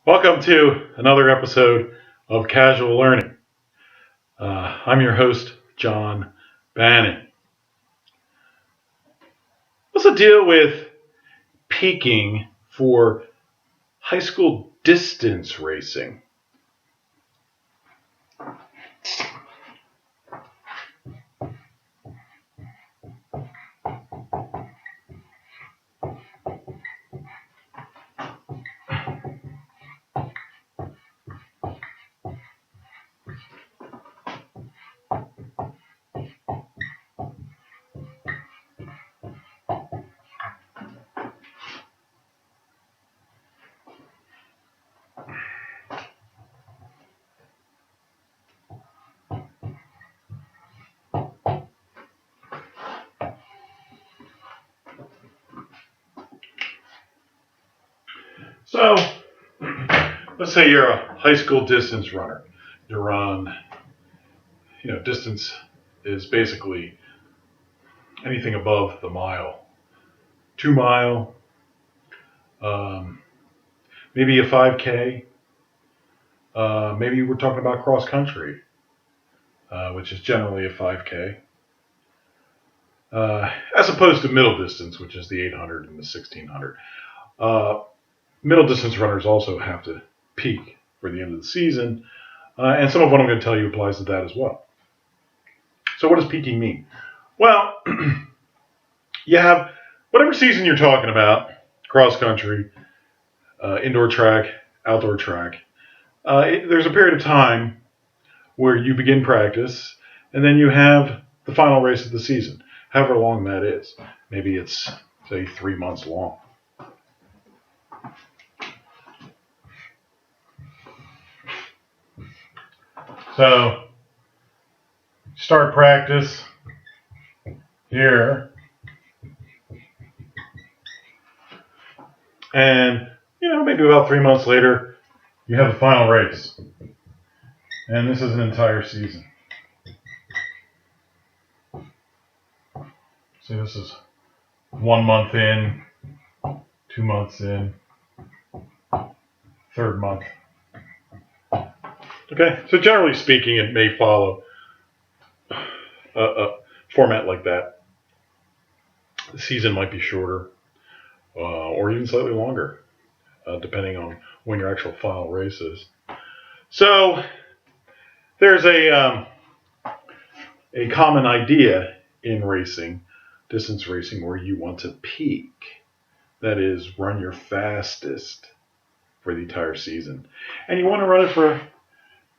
Welcome to another episode of Casual Learning. I'm your host, John Bannan. What's the deal with peaking for high school distance racing? So, let's say you're a high school distance runner. You run, distance is basically anything above the mile. 2 mile, maybe a 5K. Maybe we're talking about cross country, which is generally a 5K. As opposed to middle distance, which is the 800 and the 1600. Middle distance runners also have to peak for the end of the season, and some of what I'm going to tell you applies to that as well. So what does peaking mean? Well, you have whatever season you're talking about, cross country, indoor track, outdoor track. There's a period of time where you begin practice, and then you have the final race of the season, however long that is. Maybe it's, say, 3 months long. So, start practice here, and maybe about 3 months later, you have the final race, and this is an entire season. See, this is 1 month in, 2 months in, third month. Okay, so generally speaking, it may follow a format like that. The season might be shorter, or even slightly longer, depending on when your actual final race is. So there's a common idea in racing, distance racing, where you want to peak. That is, run your fastest for the entire season. And you want to run it for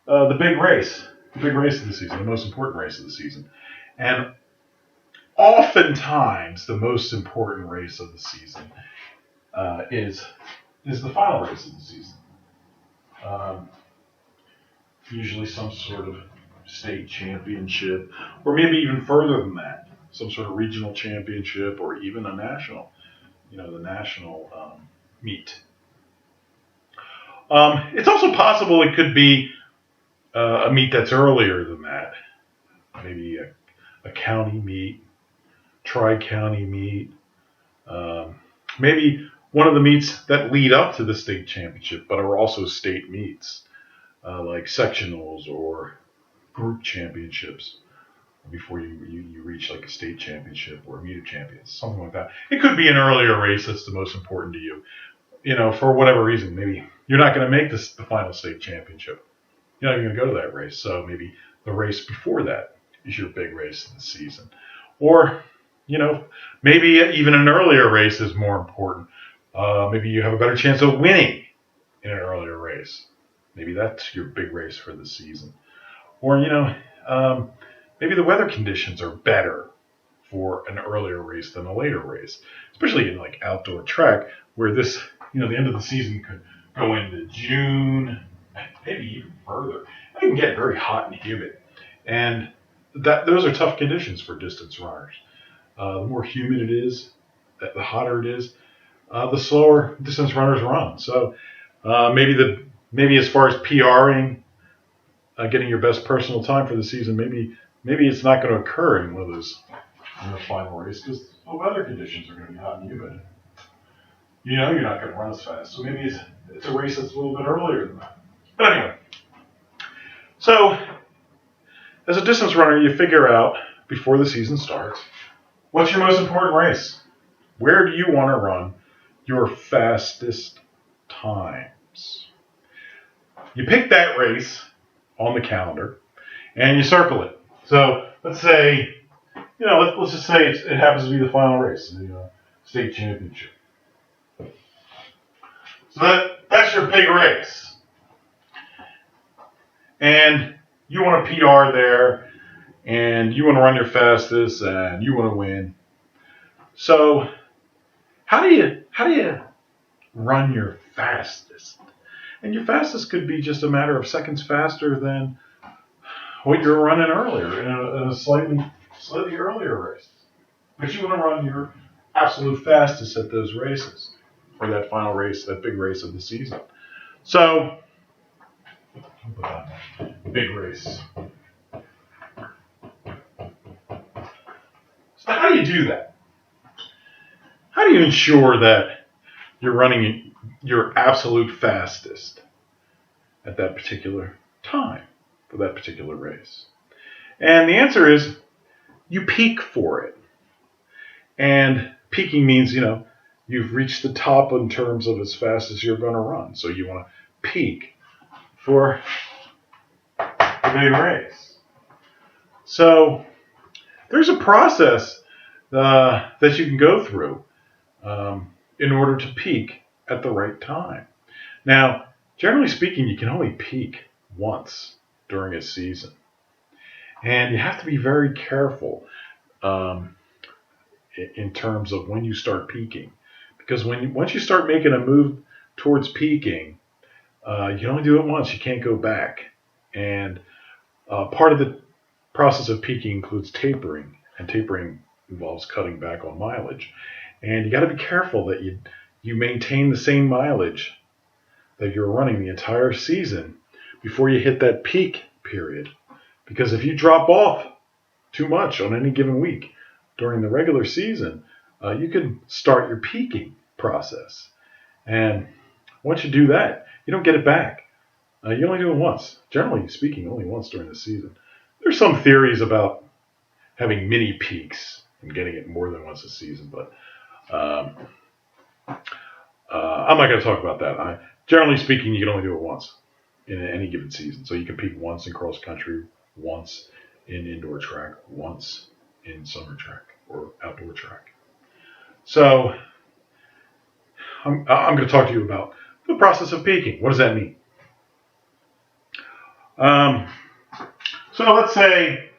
the big race of the season, the most important race of the season. And oftentimes, the most important race of the season is the final race of the season. Usually some sort of state championship, or maybe even further than that, some sort of regional championship, or even a national, the national meet. It's also possible it could be a meet that's earlier than that, maybe a county meet, tri-county meet, maybe one of the meets that lead up to the state championship, but are also state meets, like sectionals or group championships, before you reach like a state championship or a meet of champions, something like that. It could be an earlier race that's the most important to you. For whatever reason, maybe you're not going to make the final state championship. You're not going to go to that race, so maybe the race before that is your big race of the season. Or, maybe even an earlier race is more important. Maybe you have a better chance of winning in an earlier race. Maybe that's your big race for the season. Or, maybe the weather conditions are better for an earlier race than a later race, especially in like outdoor track, where this, the end of the season could go into June, maybe even further. It can get very hot and humid, and those are tough conditions for distance runners. The more humid it is, the hotter it is, the slower distance runners run. So maybe as far as PRing, getting your best personal time for the season, maybe it's not going to occur in one of those in the final race because the weather conditions are going to be hot and humid. You're not going to run as fast. So maybe it's a race that's a little bit earlier than that. But anyway, so as a distance runner, you figure out before the season starts, what's your most important race? Where do you want to run your fastest times? You pick that race on the calendar and you circle it. So let's say, let's just say it happens to be the final race, the state championship. So that's your big race. And you want a PR there, and you want to run your fastest, and you want to win. So how do you run your fastest? And your fastest could be just a matter of seconds faster than what you're running earlier in a slightly earlier race. But you want to run your absolute fastest at those races, or that final race, that big race of the season. So, big race. So how do you do that? How do you ensure that you're running your absolute fastest at that particular time for that particular race? And the answer is you peak for it. And peaking means, you've reached the top in terms of as fast as you're going to run. So you want to peak for the big race. So there's a process that you can go through in order to peak at the right time. Now, generally speaking, you can only peak once during a season. And you have to be very careful in terms of when you start peaking. Because once you start making a move towards peaking, you can only do it once. You can't go back. And part of the process of peaking includes tapering. And tapering involves cutting back on mileage. And you got to be careful that you maintain the same mileage that you're running the entire season before you hit that peak period. Because if you drop off too much on any given week during the regular season, you can start your peaking process. And once you do that, you don't get it back. You only do it once. Generally speaking, only once during the season. There's some theories about having mini peaks and getting it more than once a season, but I'm not going to talk about that. Generally speaking, you can only do it once in any given season. So you can peak once in cross country, once in indoor track, once in summer track or outdoor track. So I'm going to talk to you about the process of peaking. What does that mean? So let's say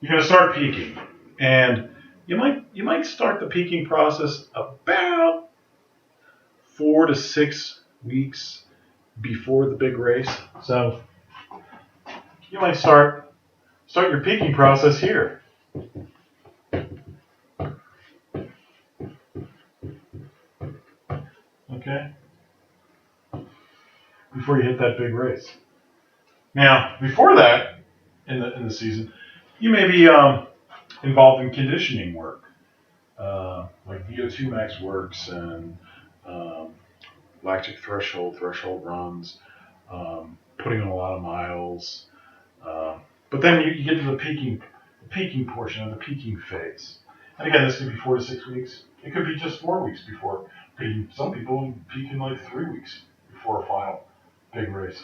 you're going to start peaking, and you might start the peaking process about 4 to 6 weeks before the big race. So you might start your peaking process here. Okay? Before you hit that big race. Now, before that, in the season, you may be involved in conditioning work, like VO2 max works and lactic threshold runs, putting in a lot of miles. But then you get to the peaking portion of the peaking phase. And again, this could be 4 to 6 weeks. It could be just 4 weeks before. Some people peak in like 3 weeks before a final big race.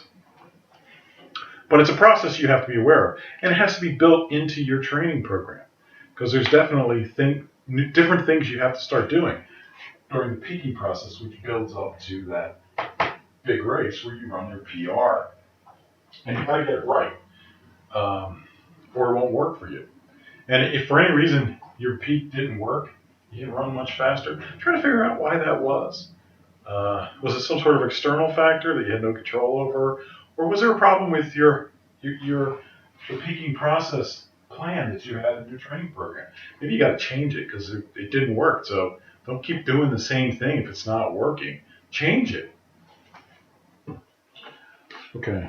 But it's a process you have to be aware of. And it has to be built into your training program. Because there's definitely different things you have to start doing during the peaking process, which builds up to that big race where you run your PR. And you got to get it right, or it won't work for you. And if for any reason your peak didn't work, you didn't run much faster, try to figure out why that was. Was it some sort of external factor that you had no control over? Or was there a problem with the peaking process plan that you had in your training program? Maybe you got to change it because it didn't work. So don't keep doing the same thing if it's not working. Change it. Okay.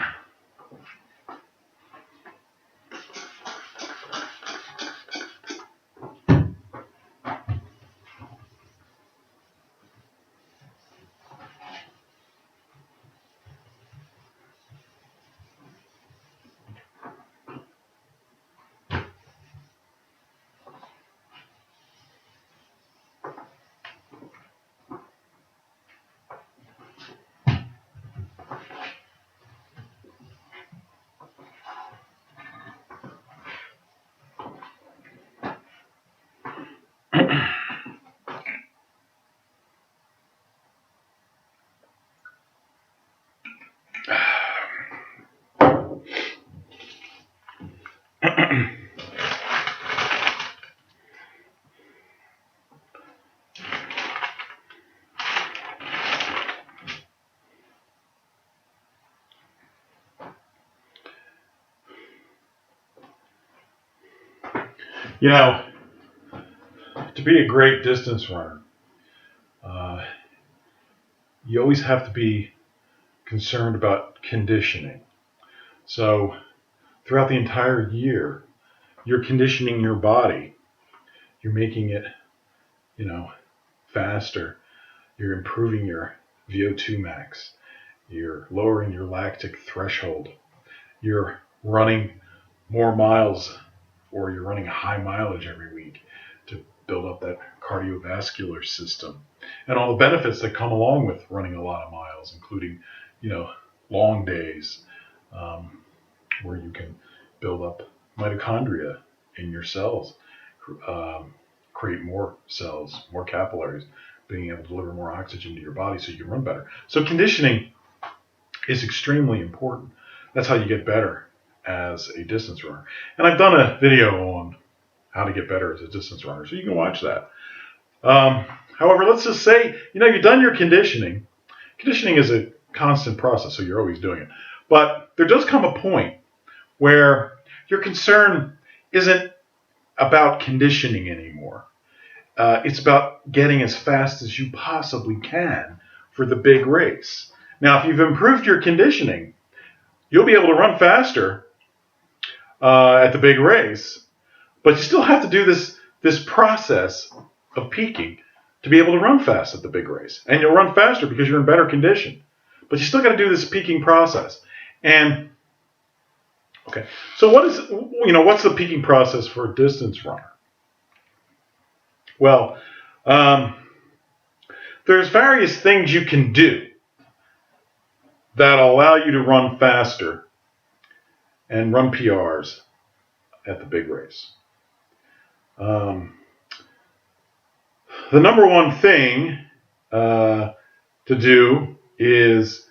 You know, to be a great distance runner, uh, you always have to be concerned about conditioning. So throughout the entire year, you're conditioning your body. You're making it, you know, faster. You're improving your VO2 max. You're lowering your lactic threshold. You're running more miles, or you're running high mileage every week to build up that cardiovascular system and all the benefits that come along with running a lot of miles, including, you know, long days, um, where you can build up mitochondria in your cells, um, create more cells, more capillaries, being able to deliver more oxygen to your body so you can run better. So conditioning is extremely important. That's how you get better as a distance runner. And I've done a video on how to get better as a distance runner, so you can watch that. However, let's just say, you've done your conditioning. Conditioning is a constant process, so you're always doing it. But there does come a point where your concern isn't about conditioning anymore. It's about getting as fast as you possibly can for the big race. Now, if you've improved your conditioning, you'll be able to run faster at the big race, but you still have to do this process of peaking to be able to run fast at the big race. And you'll run faster because you're in better condition. But you still got to do this peaking process. And okay, so what's the peaking process for a distance runner? Well, there's various things you can do that allow you to run faster and run PRs at the big race. The number one thing to do is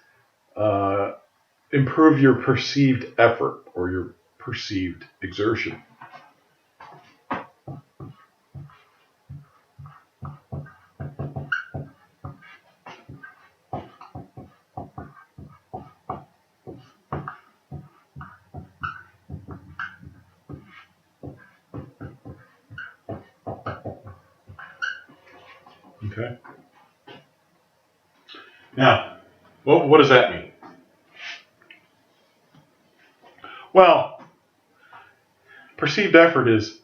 improve your perceived effort or your perceived exertion. Okay. Now, what does that mean? Well, perceived effort is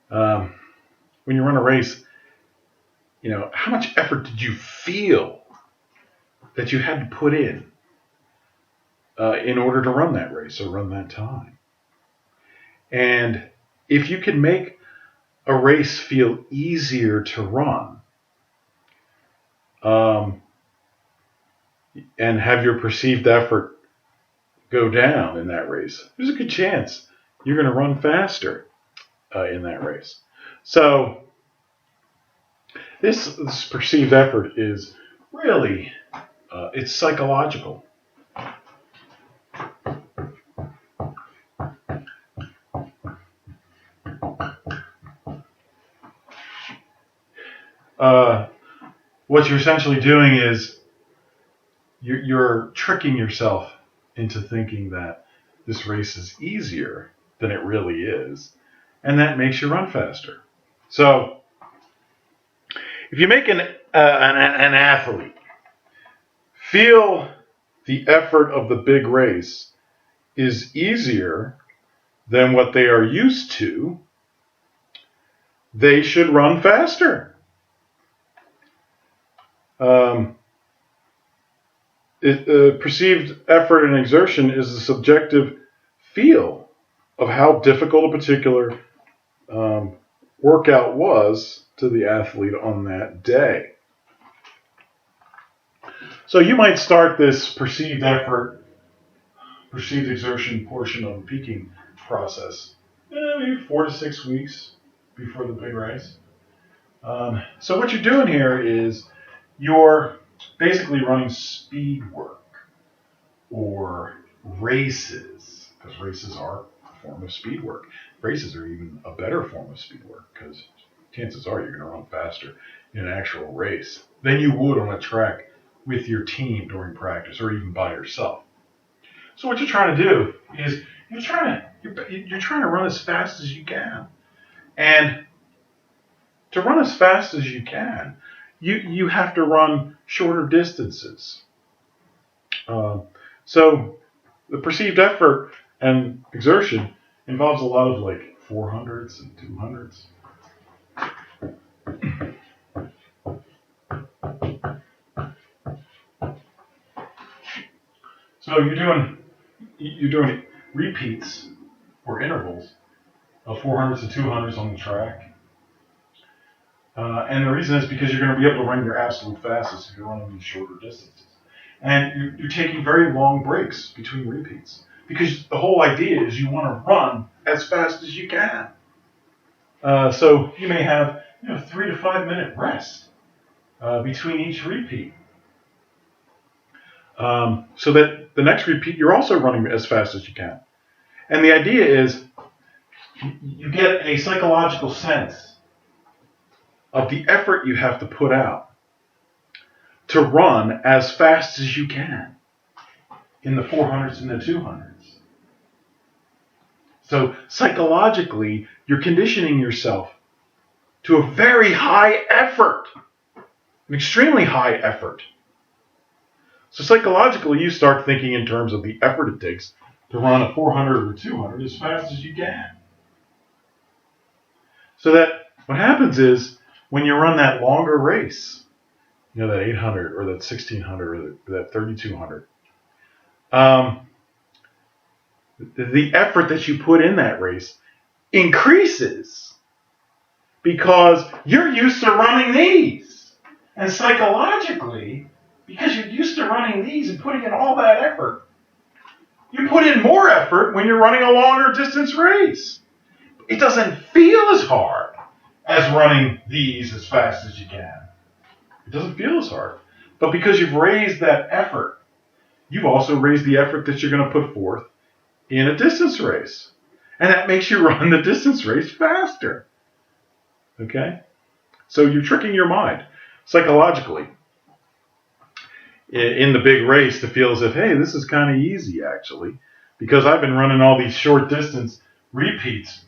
when you run a race, how much effort did you feel that you had to put in order to run that race or run that time? And if you can make a race feel easier to run, and have your perceived effort go down in that race, there's a good chance you're going to run faster in that race. So this perceived effort is really, it's psychological. What you're essentially doing is you're tricking yourself into thinking that this race is easier than it really is, and that makes you run faster. So if you make an athlete feel the effort of the big race is easier than what they are used to, they should run faster. Perceived effort and exertion is the subjective feel of how difficult a particular workout was to the athlete on that day. So you might start this perceived effort, perceived exertion portion of the peaking process maybe 4 to 6 weeks before the big race. So what you're doing here is you're basically running speed work or races, because races are a form of speed work. Races are even a better form of speed work because chances are you're going to run faster in an actual race than you would on a track with your team during practice or even by yourself. So what you're trying to do is you're trying to run as fast as you can. And to run as fast as you can, you have to run shorter distances. So the perceived effort and exertion involves a lot of like 400s and 200s. So you're doing repeats or intervals of 400s and 200s on the track. And the reason is because you're going to be able to run your absolute fastest if you're running these shorter distances. And you're taking very long breaks between repeats because the whole idea is you want to run as fast as you can. So you may have 3 to 5 minute rest between each repeat. So that the next repeat you're also running as fast as you can. And the idea is you get a psychological sense of the effort you have to put out to run as fast as you can in the 400s and the 200s. So psychologically, you're conditioning yourself to a very high effort, an extremely high effort. So psychologically, you start thinking in terms of the effort it takes to run a 400 or 200 as fast as you can. So that what happens is when you run that longer race, that 800 or that 1600 or that 3200, the effort that you put in that race increases because you're used to running these. And psychologically, because you're used to running these and putting in all that effort, you put in more effort when you're running a longer distance race. It doesn't feel as hard as running these as fast as you can. It doesn't feel as hard. But because you've raised that effort, you've also raised the effort that you're going to put forth in a distance race. And that makes you run the distance race faster. Okay? So you're tricking your mind psychologically in the big race to feel as if, hey, this is kind of easy actually, because I've been running all these short distance repeats,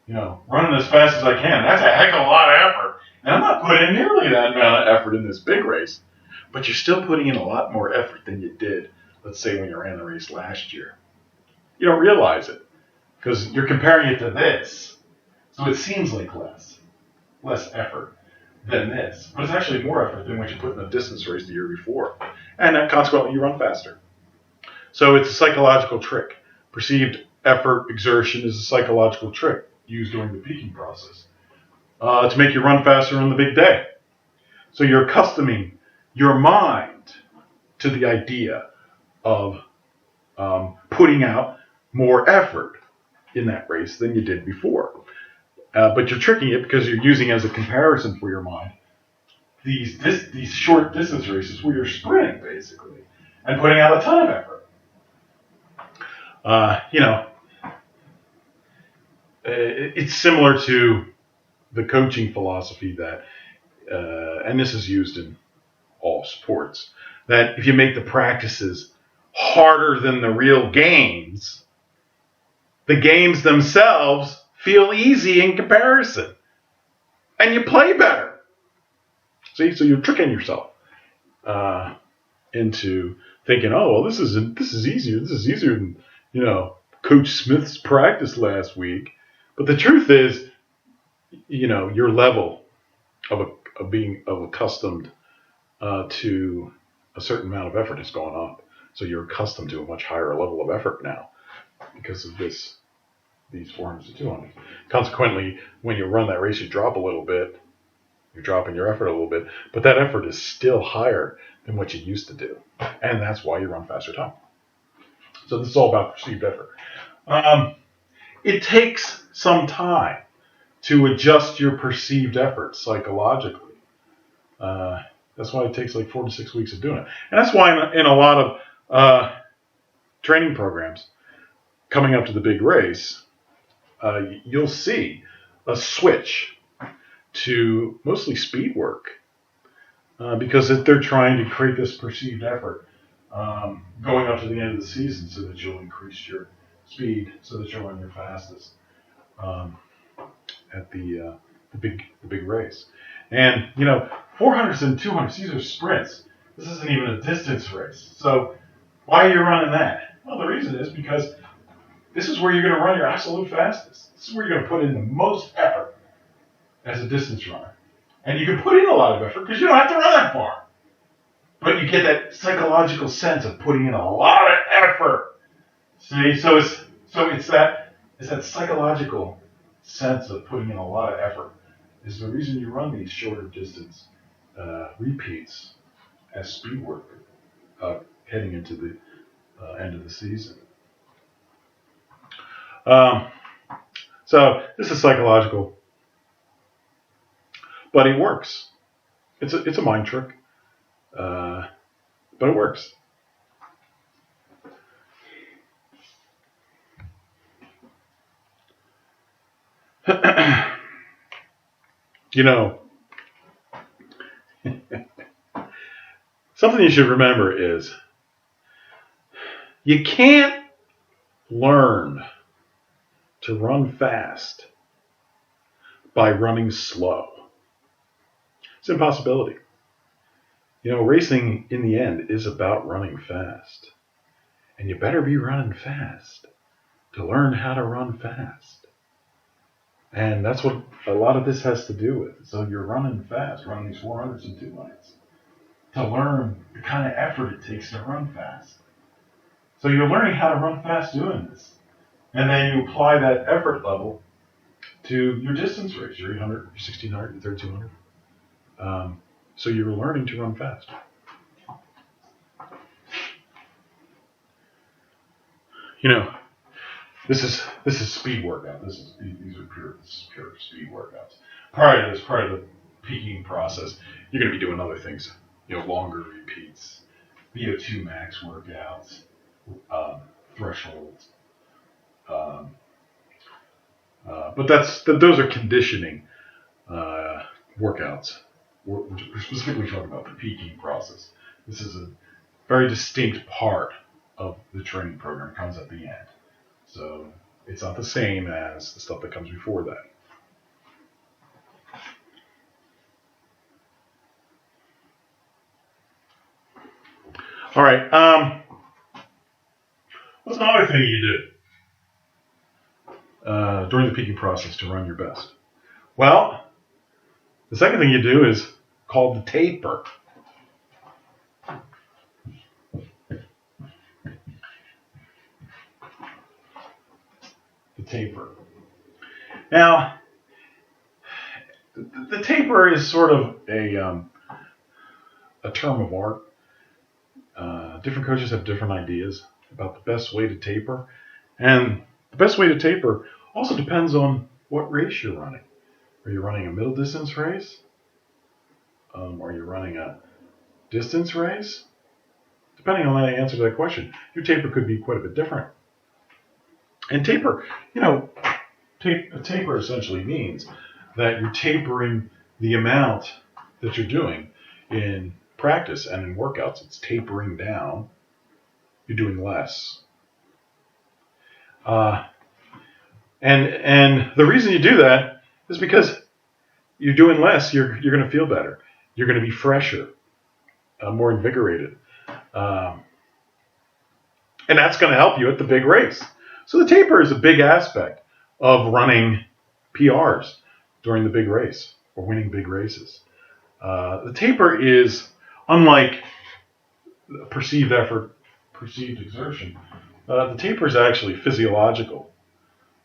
running as fast as I can. That's a heck of a lot of effort. And I'm not putting nearly that amount of effort in this big race, but you're still putting in a lot more effort than you did, let's say, when you ran the race last year. You don't realize it because you're comparing it to this. So it seems like less effort than this, but it's actually more effort than what you put in the distance race the year before. And then consequently, you run faster. So it's a psychological trick. Perceived effort exertion is a psychological trick used during the peaking process to make you run faster on the big day. So you're accustoming your mind to the idea of putting out more effort in that race than you did before. But you're tricking it because you're using as a comparison for your mind these short distance races where you're sprinting basically and putting out a ton of effort. It's similar to the coaching philosophy that, and this is used in all sports, that if you make the practices harder than the real games, the games themselves feel easy in comparison, and you play better. See, so you're tricking yourself into thinking, oh, well, this is easier. This is easier than Coach Smith's practice last week. But the truth is, your level of being accustomed to a certain amount of effort has gone up. So you're accustomed to a much higher level of effort now because of these 400s and 200s. Consequently, when you run that race, you drop a little bit. You're dropping your effort a little bit, but that effort is still higher than what you used to do. And that's why you run faster time. So this is all about perceived effort. It takes some time to adjust your perceived effort psychologically. That's why it takes like 4 to 6 weeks of doing it. And that's why in a lot of training programs coming up to the big race, you'll see a switch to mostly speed work because they're trying to create this perceived effort going up to the end of the season so that you'll increase your speed so that you'll run your fastest. at the big race. And 400s and 200s, these are sprints. This isn't even a distance race. So why are you running that? Well, the reason is because this is where you're going to run your absolute fastest. This is where you're going to put in the most effort as a distance runner. And you can put in a lot of effort because you don't have to run that far. But you get that psychological sense of putting in a lot of effort. See, so it's that psychological sense of putting in a lot of effort is the reason you run these shorter distance repeats as speed work heading into the end of the season. So this is psychological, but it works. It's a mind trick, but it works. Something you should remember is you can't learn to run fast by running slow. It's an impossibility. Racing in the end is about running fast. And you better be running fast to learn how to run fast. And that's what a lot of this has to do with. So you're running fast, running these 400s and 200s to learn the kind of effort it takes to run fast. So you're learning how to run fast doing this. And then you apply that effort level to your distance race, your 800, your 1600, your 3200. So you're learning to run fast. This is speed workout. These are pure speed workouts. Prior to the peaking process, you're going to be doing other things. Longer repeats, VO2 max workouts, thresholds. But those are conditioning workouts. We're specifically talking about the peaking process. This is a very distinct part of the training program. It comes at the end. So it's not the same as the stuff that comes before that. All right. What's another thing you do during the peaking process to run your best? Well, the second thing you do is called the taper. The taper. Now, the taper is sort of a term of art. Different coaches have different ideas about the best way to taper. And the best way to taper also depends on what race you're running. Are you running a middle distance race? Are you running a distance race? Depending on how you answer that question, your taper could be quite a bit different. And taper, a taper essentially means that you're tapering the amount that you're doing in practice and in workouts. It's tapering down. You're doing less. And the reason you do that is because you're doing less. You're going to feel better. You're going to be fresher, more invigorated, and that's going to help you at the big race. So the taper is a big aspect of running PRs during the big race or winning big races. The taper is, unlike perceived effort, perceived exertion, the taper is actually physiological.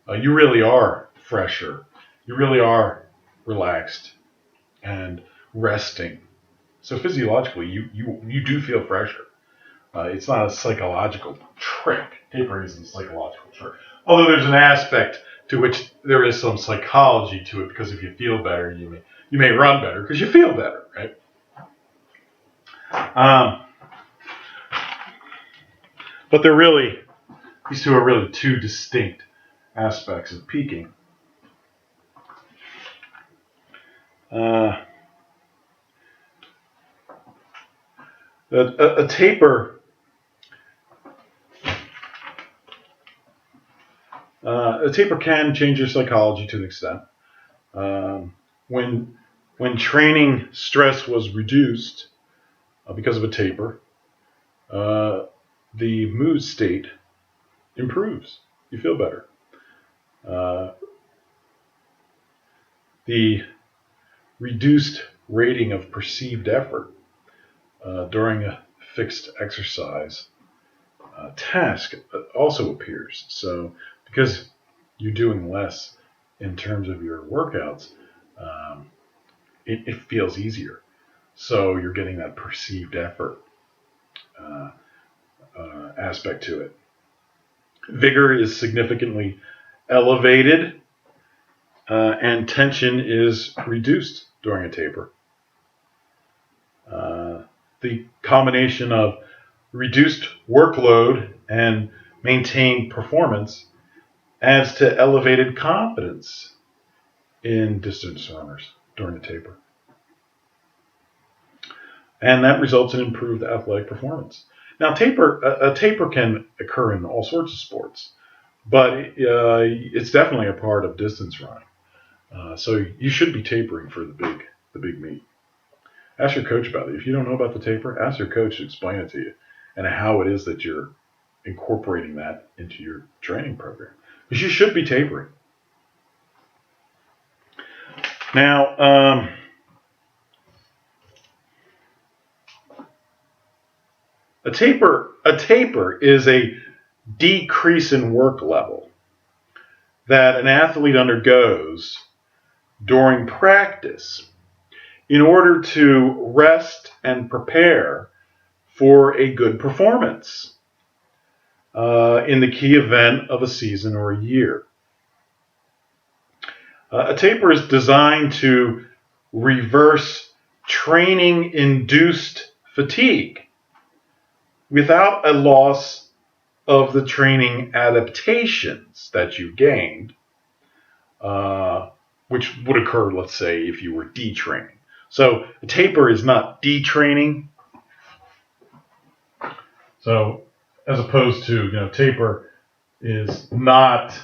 You really are fresher. You really are relaxed and resting. So physiologically, you do feel fresher. It's not a psychological trick. Tapering isn't a psychological trick. Although there's an aspect to which there is some psychology to it, because if you feel better, you may run better because you feel better, right? But these two are really two distinct aspects of peaking. A taper. A taper can change your psychology to an extent. Um, when training stress was reduced because of a taper, the mood state improves. You feel better. Uh, the reduced rating of perceived effort during a fixed exercise task also appears. So, because you're doing less in terms of your workouts, um, it feels easier. So, you're getting that perceived effort uh, aspect to it. Vigor is significantly elevated, and tension is reduced during a taper. The combination of reduced workload and maintained performance adds to elevated confidence in distance runners during the taper. And that results in improved athletic performance. Now, a taper can occur in all sorts of sports, but it's definitely a part of distance running. So you should be tapering for the big meet. Ask your coach about it. If you don't know about the taper, ask your coach to explain it to you and how it is that you're incorporating that into your training program. Because you should be tapering. Now, a taper is a decrease in work level that an athlete undergoes during practice in order to rest and prepare for a good performance in the key event of a season or a year. A taper is designed to reverse training-induced fatigue without a loss of the training adaptations that you gained, which would occur, let's say, if you were detraining. So a taper is not detraining. So as opposed to, taper is not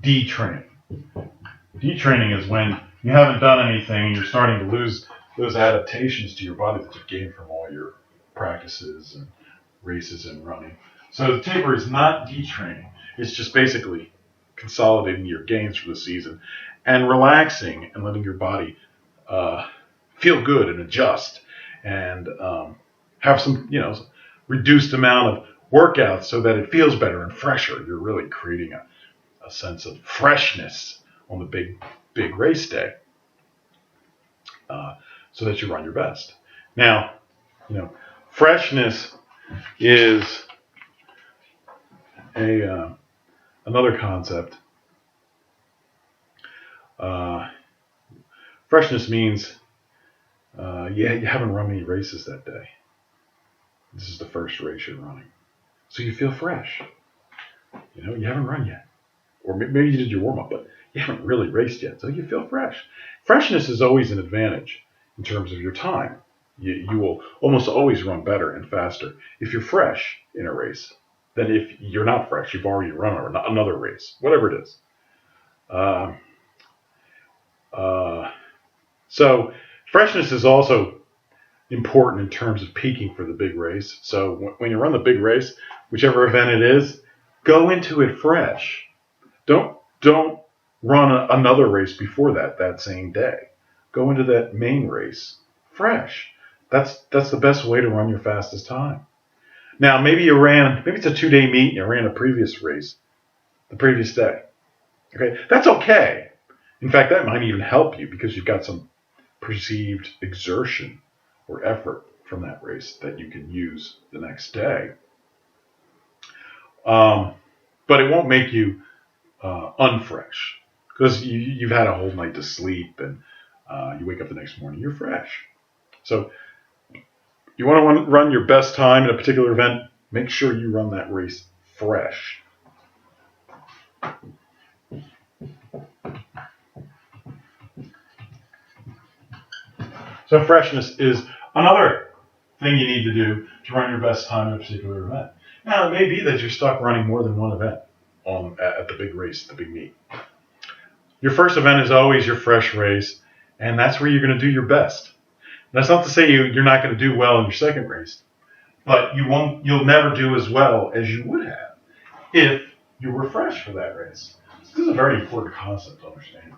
detraining. Detraining is when you haven't done anything and you're starting to lose those adaptations to your body that you've gained from all your practices and races and running. So the taper is not detraining. It's just basically consolidating your gains for the season and relaxing and letting your body feel good and adjust and have some, reduced amount of workouts so that it feels better and fresher. You're really creating a sense of freshness on the big race day, so that you run your best. Now, freshness is another concept. Freshness means you haven't run any races that day. This is the first race you're running, so you feel fresh. You haven't run yet, or maybe you did your warm up, but you haven't really raced yet, so you feel fresh. Freshness is always an advantage in terms of your time. You will almost always run better and faster if you're fresh in a race than if you're not fresh. You've already run another race, whatever it is. So freshness is also important in terms of peaking for the big race. So when you run the big race, whichever event it is, go into it fresh. Don't run another race before that same day. Go into that main race fresh. That's the best way to run your fastest time. Now, maybe it's a 2-day meet and you ran a previous race the previous day. Okay, that's okay. In fact, that might even help you because you've got some perceived exertion or effort from that race that you can use the next day. But it won't make you unfresh because you've had a whole night to sleep and you wake up the next morning, you're fresh. So you want to run your best time in a particular event, make sure you run that race fresh. So freshness is another thing you need to do to run your best time in a particular event. Now, it may be that you're stuck running more than one event at the big race, the big meet. Your first event is always your fresh race, and that's where you're going to do your best. That's not to say you're not going to do well in your second race, but you'll never do as well as you would have if you were fresh for that race. So this is a very important concept to understand.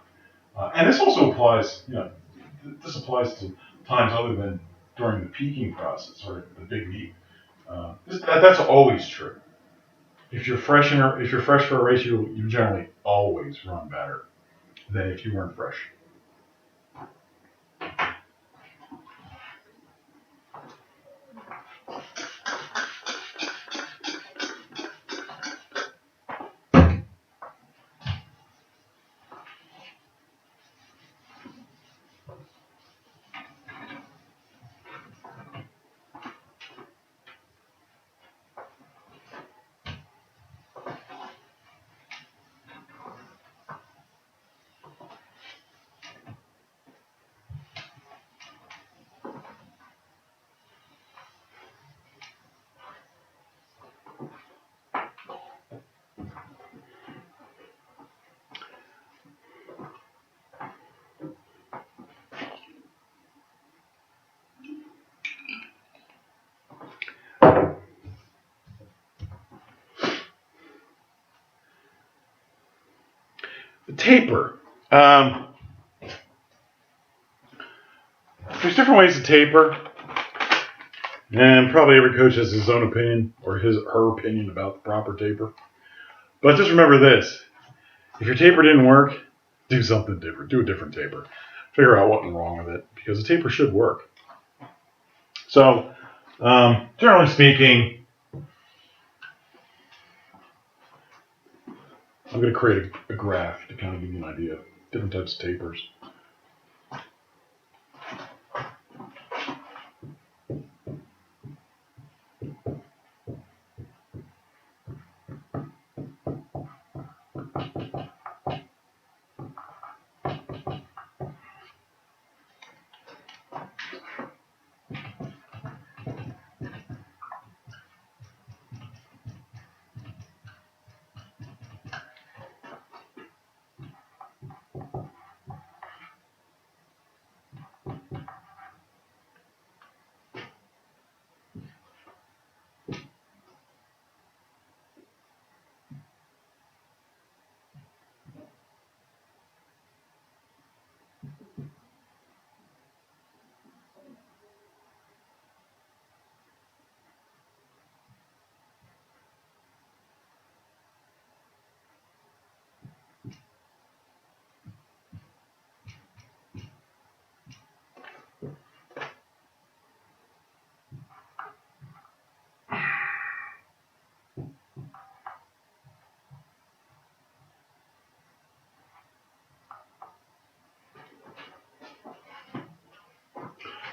And this also applies, this applies to times other than during the peaking process or the big meet. That's always true. If you're fresh for a race, you generally always run better than if you weren't fresh. The taper. There's different ways to taper, and probably every coach has his own opinion or her opinion about the proper taper. But just remember this: if your taper didn't work, do something different. Do a different taper. Figure out what's wrong with it, because the taper should work. So, generally speaking, I'm going to create a graph to kind of give you an idea of different types of tapers.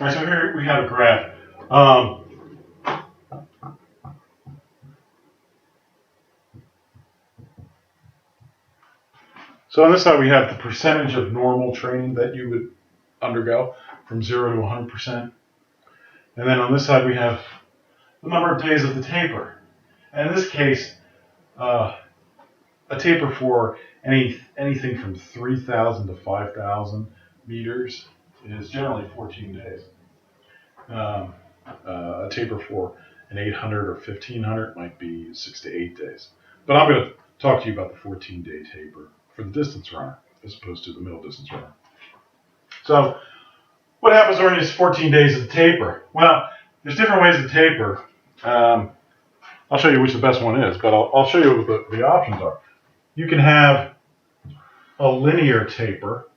All right, so here we have a graph. So on this side we have the percentage of normal training that you would undergo from 0 to 100%. And then on this side we have the number of days of the taper. And in this case, a taper for anything from 3,000 to 5,000 meters is generally 14 days. A taper for an 800 or 1,500 might be 6 to 8 days. But I'm going to talk to you about the 14-day taper for the distance runner as opposed to the middle distance runner. So what happens during these 14 days of the taper? Well, there's different ways to taper. I'll show you which the best one is, but I'll show you what the options are. You can have a linear taper.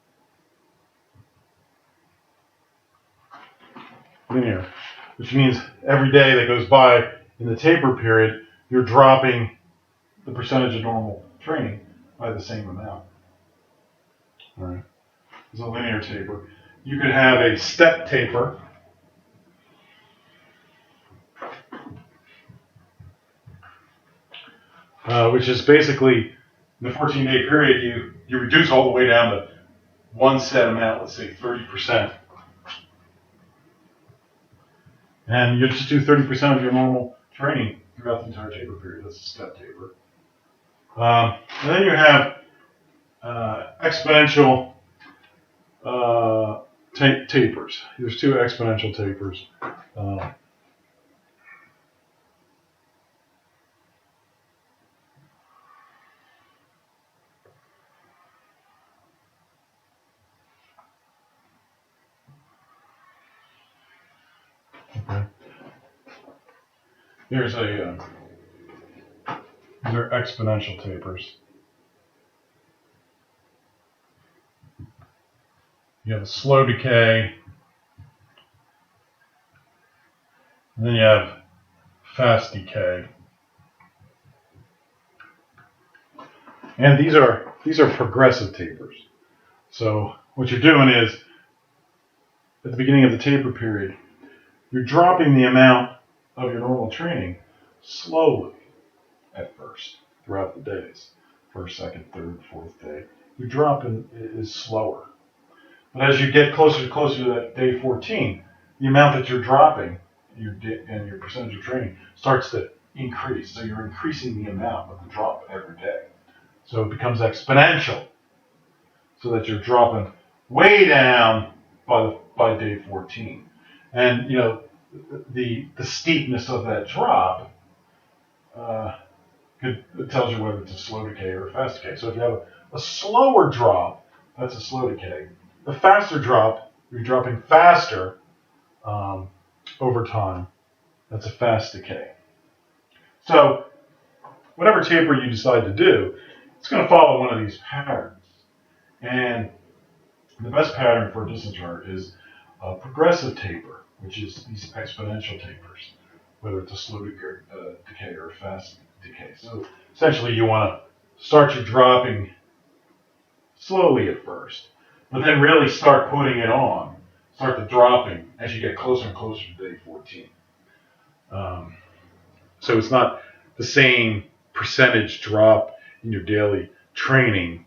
Linear, which means every day that goes by in the taper period, you're dropping the percentage of normal training by the same amount. All right, it's a linear taper. You could have a step taper. Which is basically in the 14-day period, you reduce all the way down to one set amount, let's say 30%. And you just do 30% of your normal training throughout the entire taper period. That's a step taper. And then you have exponential tapers. There's two exponential tapers. Uh, okay. There's a these are exponential tapers. You have a slow decay, and then you have fast decay. And these are progressive tapers. So what you're doing is at the beginning of the taper period, you're dropping the amount of your normal training slowly at first throughout the days. First, second, third, fourth day. Your dropping is slower. But as you get closer and closer to that day 14, the amount that you're dropping and your percentage of training starts to increase. So you're increasing the amount of the drop every day. So it becomes exponential, so that you're dropping way down by day 14. And the steepness of that drop it tells you whether it's a slow decay or a fast decay. So if you have a slower drop, that's a slow decay. The faster drop, you're dropping faster over time. That's a fast decay. So whatever taper you decide to do, it's going to follow one of these patterns. And the best pattern for a distance runner is a progressive taper, which is these exponential tapers, whether it's a slow decay or a fast decay. So essentially you want to start your dropping slowly at first, but then really start putting it on, start the dropping as you get closer and closer to day 14. So it's not the same percentage drop in your daily training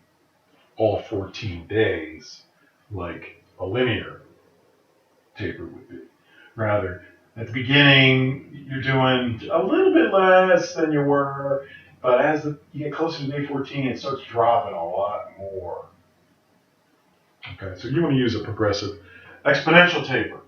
all 14 days like a linear taper would be. Rather, at the beginning, you're doing a little bit less than you were, but as you get closer to day 14, it starts dropping a lot more. Okay, so you want to use a progressive exponential taper.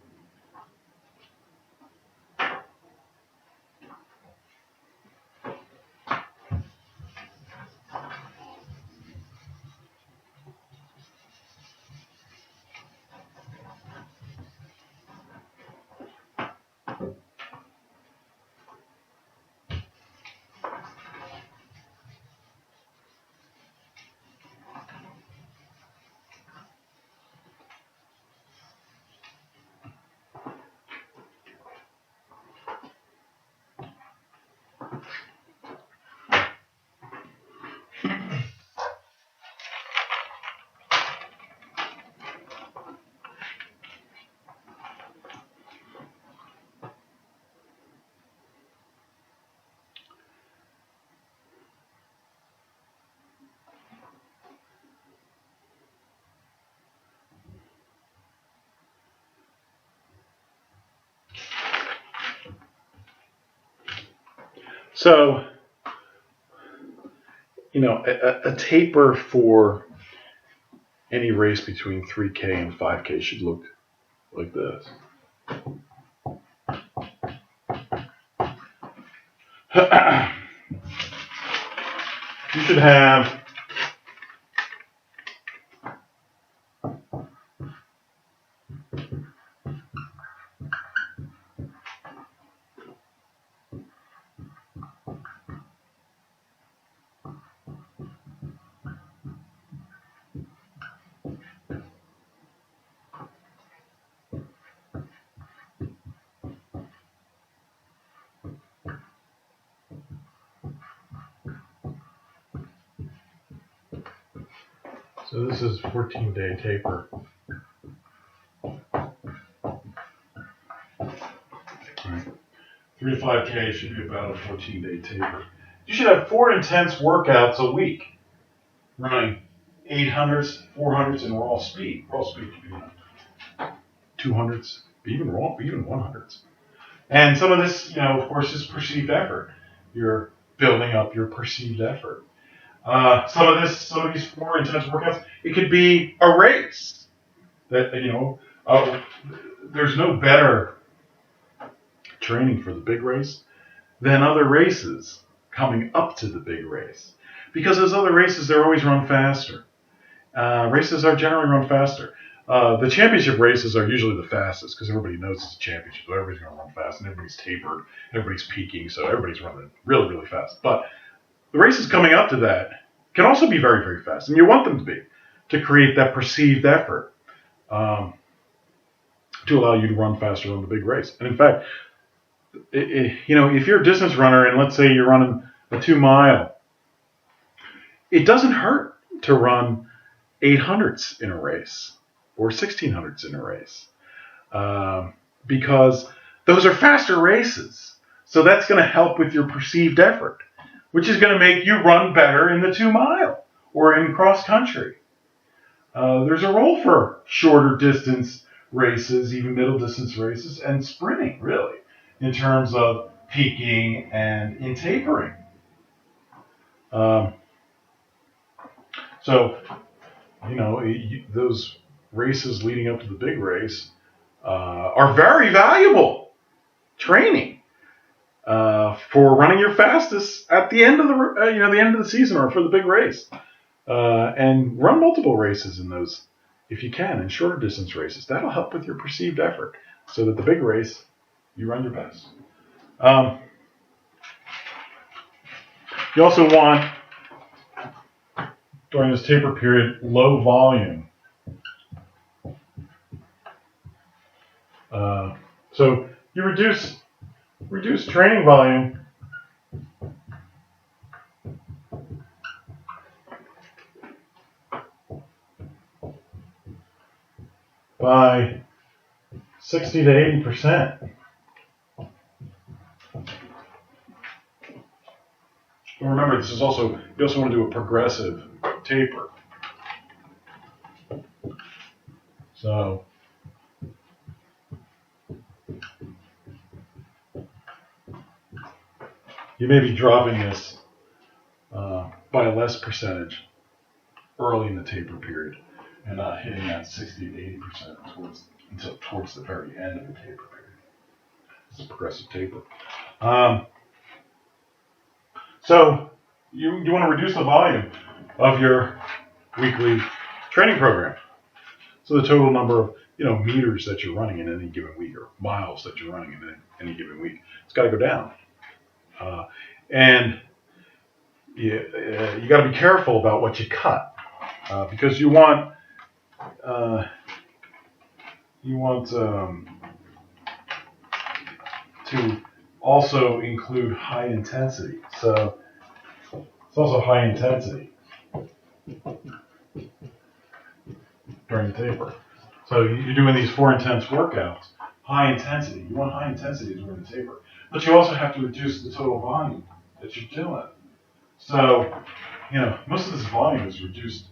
So, a taper for any race between 3K and 5K should look like this. You should have so this is 14-day taper. Right. 3 to 5K should be about a 14-day taper. You should have 4 intense workouts a week, running 800s, 400s, and raw speed. Raw speed could be 200s, even 100s. And some of this, of course, is perceived effort. You're building up your perceived effort. Some of these more intense workouts, it could be a race. That there's no better training for the big race than other races coming up to the big race, because those other races they're always run faster. Races are generally run faster. The championship races are usually the fastest because everybody knows it's a championship, so everybody's going to run fast, and everybody's tapered, everybody's peaking, so everybody's running really, really fast. But the races coming up to that can also be very, very fast, and you want them to be to create that perceived effort um, to allow you to run faster on the big race. And in fact, if you're a distance runner and let's say you're running a 2 mile, it doesn't hurt to run 800s in a race or 1600s in a race because those are faster races. So that's going to help with your perceived effort, which is going to make you run better in the 2 mile or in cross country. There's a role for shorter distance races, even middle distance races, and sprinting, really, in terms of peaking and in tapering. Um, so, those races leading up to the big race are very valuable training for running your fastest at the end of the end of the season or for the big race. And run multiple races in those if you can, in shorter distance races. That'll help with your perceived effort so that the big race, you run your best. You also want, during this taper period, low volume. So you reduce training volume by 60 to 80%. Remember, you also want to do a progressive taper. So you may be dropping this by a less percentage early in the taper period and not hitting that 60 to 80% towards the very end of the taper period. It's a progressive taper. So you want to reduce the volume of your weekly training program. So the total number of meters that you're running in any given week or miles that you're running in any given week, it's got to go down. And you got to be careful about what you cut because you want to also include high intensity. So it's also high intensity during the taper. So you're doing these 4 intense workouts, high intensity. You want high intensity during the taper, but you also have to reduce the total volume that you're doing. So most of this volume is reduced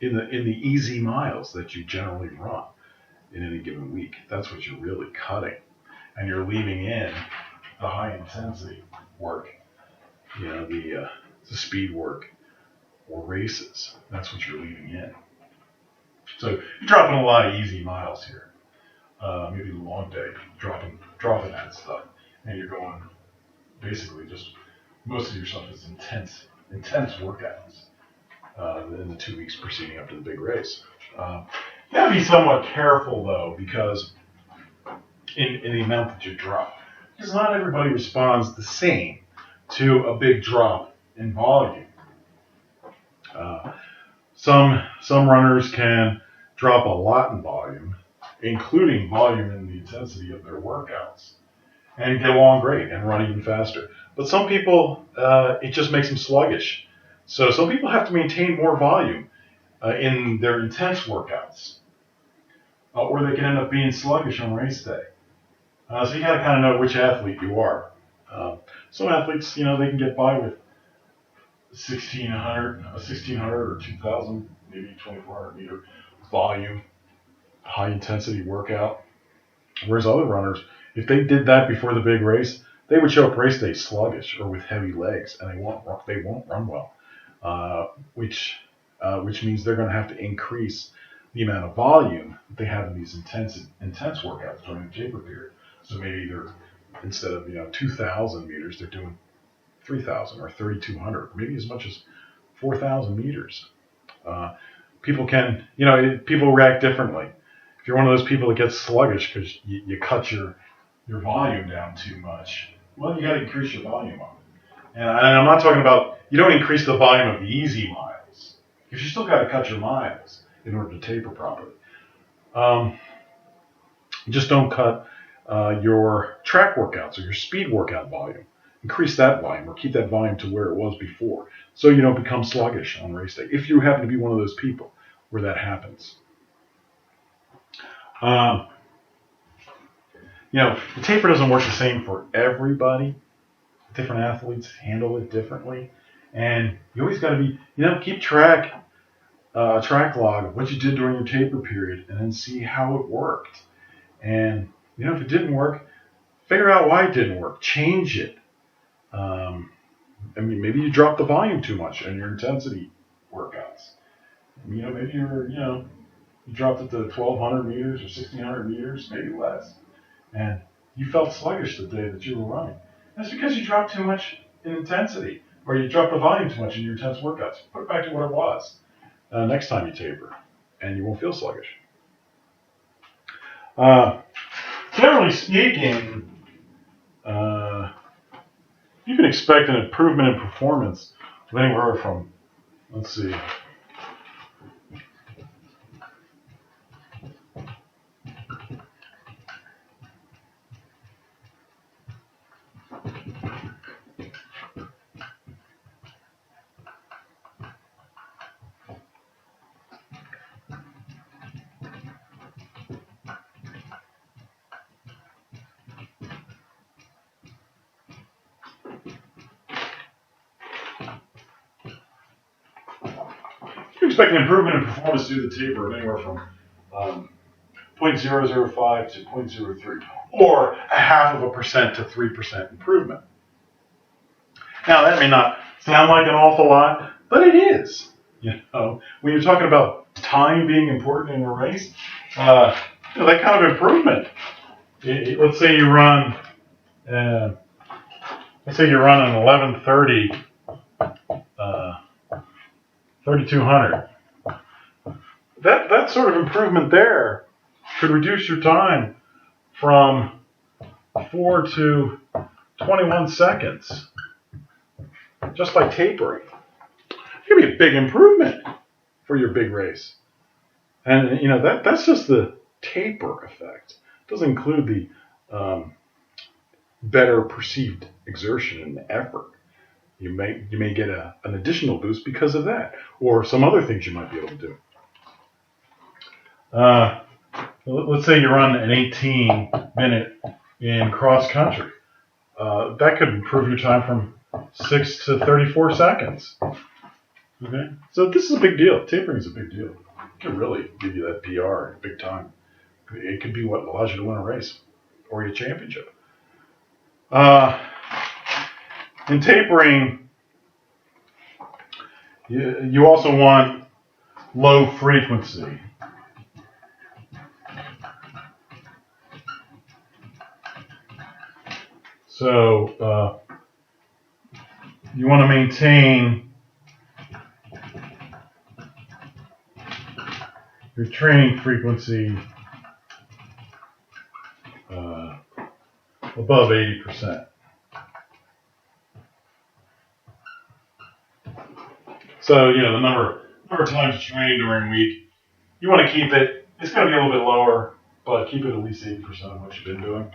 in the easy miles that you generally run in any given week. That's what you're really cutting, and you're leaving in the high intensity work, the speed work or races. That's what you're leaving in. So you're dropping a lot of easy miles here. Maybe the long day, dropping that stuff, and you're going basically just most of your stuff is intense workouts in the 2 weeks preceding up to the big race. You gotta be somewhat careful though, because in the amount that you drop, because not everybody responds the same to a big drop in volume. Some runners can drop a lot in volume, including volume in the intensity of their workouts, and get along great and run even faster. But some people, it just makes them sluggish. So some people have to maintain more volume in their intense workouts, or they can end up being sluggish on race day. So you got to kind of know which athlete you are. Some athletes, they can get by with 1600 or 2000, maybe 2400 meter volume, high intensity workout. Whereas other runners, if they did that before the big race, they would show up race day sluggish or with heavy legs, and they won't run well, uh, which which means they're going to have to increase the amount of volume that they have in these intense workouts during the taper period. So maybe they're instead of 2,000 meters, they're doing 3,000 or 3,200, maybe as much as 4,000 meters. Uh, people react differently. If you're one of those people that gets sluggish because you cut your volume down too much, well, you got to increase your volume on it. And I'm not talking about, you don't increase the volume of the easy miles, because you still got to cut your miles in order to taper properly. You just don't cut your track workouts or your speed workout volume. Increase that volume or keep that volume to where it was before, so you don't become sluggish on race day, if you happen to be one of those people where that happens. The taper doesn't work the same for everybody. Different athletes handle it differently. And you always got to be, keep track log of what you did during your taper period and then see how it worked. And, if it didn't work, figure out why it didn't work. Change it. Maybe you dropped the volume too much in your intensity workouts. Maybe you dropped it to 1,200 meters or 1,600 meters, maybe less. And you felt sluggish the day that you were running. That's because you dropped too much in intensity, or you dropped the volume too much in your intense workouts. Put it back to what it was next time you taper, and you won't feel sluggish. Generally speaking, you can expect an improvement in performance of anywhere from, let's see, you expect an improvement in performance due to the taper of anywhere from 0.005 to 0.03, or a 0.5% to 3% improvement. Now, that may not sound like an awful lot, but it is. When you're talking about time being important in a race, that kind of improvement. Let's say you run an 11:30, 3,200. That sort of improvement there could reduce your time from 4 to 21 seconds just by tapering. It could be a big improvement for your big race. And that's just the taper effect. It doesn't include the better perceived exertion and effort. You may get an additional boost because of that, or some other things you might be able to do. Let's say you run an 18-minute in cross country. That could improve your time from 6 to 34 seconds. Okay, so this is a big deal. Tapering is a big deal. It can really give you that PR big time. It could be what allows you to win a race or a championship. In tapering, you also want low frequency. So you want to maintain your training frequency above 80%. So, the number of times you train during a week, you want to keep it, it's going to be a little bit lower, but keep it at least 80% of what you've been doing.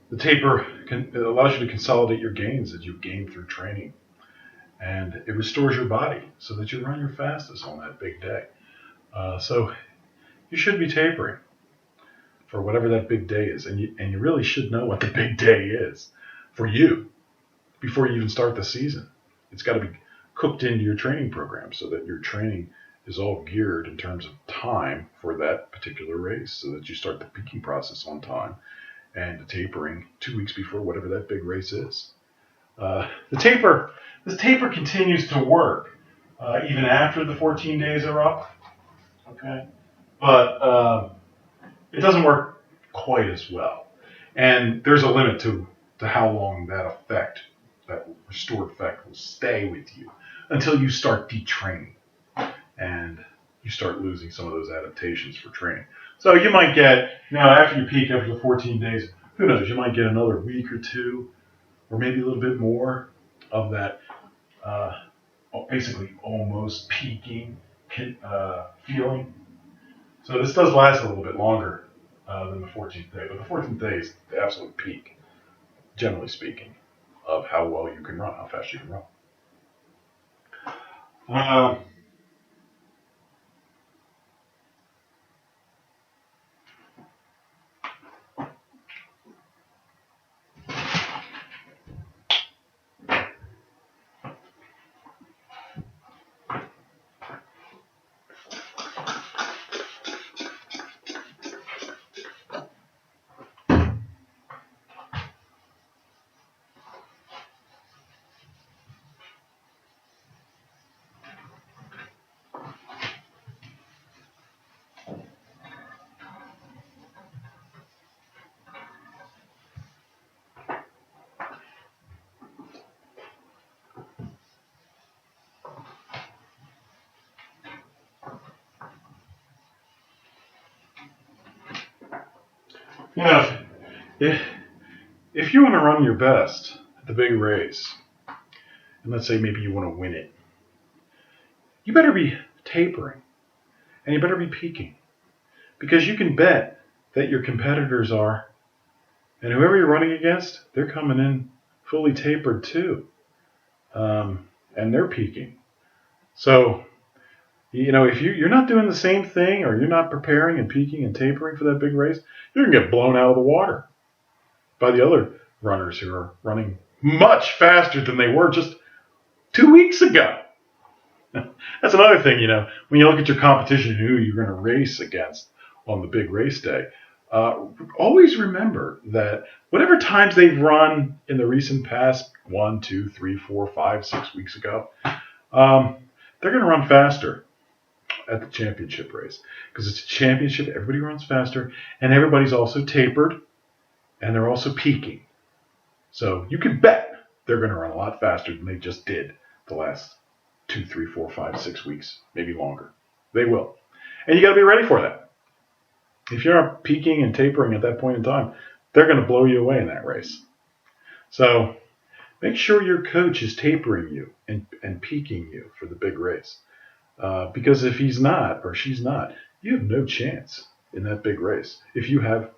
The taper it allows you to consolidate your gains that you've gained through training, and it restores your body so that you run your fastest on that big day. So you should be tapering for whatever that big day is, and you really should know what the big day is for you before you even start the season. It's got to be cooked into your training program so that your training is all geared in terms of time for that particular race, so that you start the peaking process on time and the tapering 2 weeks before whatever that big race is. This taper continues to work even after the 14 days are up. Okay, but it doesn't work quite as well, and there's a limit to how long that restored effect, will stay with you until you start detraining and you start losing some of those adaptations for training. So you might get, after you peak after the 14 days, who knows, you might get another week or two, or maybe a little bit more of that basically almost peaking feeling. So this does last a little bit longer than the 14th day, but the 14th day is the absolute peak, generally speaking, of how well you can run, how fast you can run. If you want to run your best at the big race, and let's say maybe you want to win it, you better be tapering and you better be peaking, because you can bet that your competitors are, and whoever you're running against, they're coming in fully tapered too, and they're peaking. So, if you're not doing the same thing, or you're not preparing and peaking and tapering for that big race, you're going to get blown out of the water by the other runners who are running much faster than they were just 2 weeks ago. That's another thing, when you look at your competition and who you're going to race against on the big race day, always remember that whatever times they've run in the recent past, 1, 2, 3, 4, 5, 6 weeks ago, they're going to run faster at the championship race, because it's a championship. Everybody runs faster, and everybody's also tapered, and they're also peaking. So you can bet they're going to run a lot faster than they just did the last 2, 3, 4, 5, 6 weeks, maybe longer. They will. And you got to be ready for that. If you're not peaking and tapering at that point in time, they're going to blow you away in that race. So make sure your coach is tapering you and peaking you for the big race. Because if he's not, or she's not, you have no chance in that big race. If you have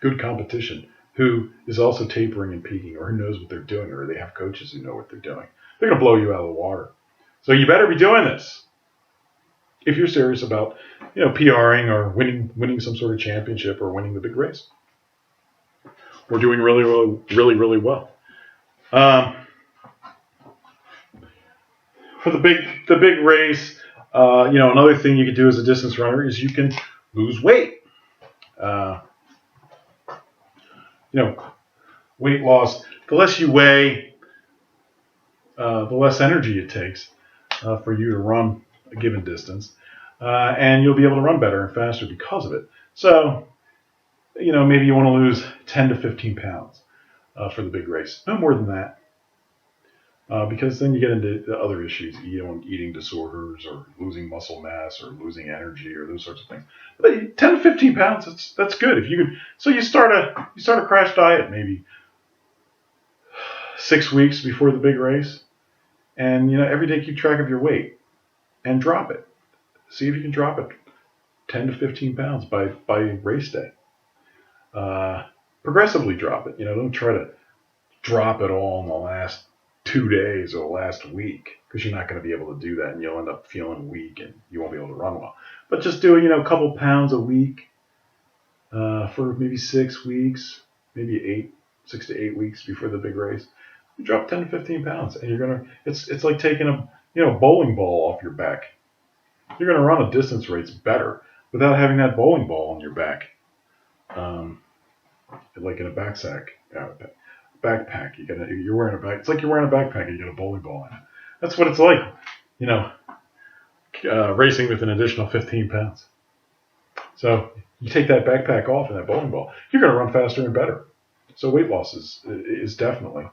good competition who is also tapering and peaking, or who knows what they're doing, or they have coaches who know what they're doing, they're going to blow you out of the water. So you better be doing this if you're serious about, PRing or winning some sort of championship, or winning the big race, or doing really, really, really, really well. For the big race, another thing you can do as a distance runner is you can lose weight. Weight loss, the less you weigh, the less energy it takes for you to run a given distance, and you'll be able to run better and faster because of it. So, maybe you want to lose 10 to 15 pounds for the big race. No more than that. Because then you get into the other issues, eating disorders, or losing muscle mass, or losing energy, or those sorts of things. But 10 to 15 pounds, that's good. If you can, so you start a crash diet maybe 6 weeks before the big race, and every day keep track of your weight and drop it. See if you can drop it 10 to 15 pounds by race day. Progressively drop it. Don't try to drop it all in the last 2 days or last week, because you're not going to be able to do that, and you'll end up feeling weak and you won't be able to run well. But just do a couple pounds a week for maybe 6 weeks, maybe 6 to 8 weeks before the big race. You drop 10 to 15 pounds, and it's like taking a bowling ball off your back. You're gonna run a distance rates better without having that bowling ball on your back, um, like in a backpack. You're wearing a back. It's like you're wearing a backpack and you got a bowling ball in it. That's what it's like, you know, racing with an additional 15 pounds. So you take that backpack off and that bowling ball, you're going to run faster and better. So weight loss is definitely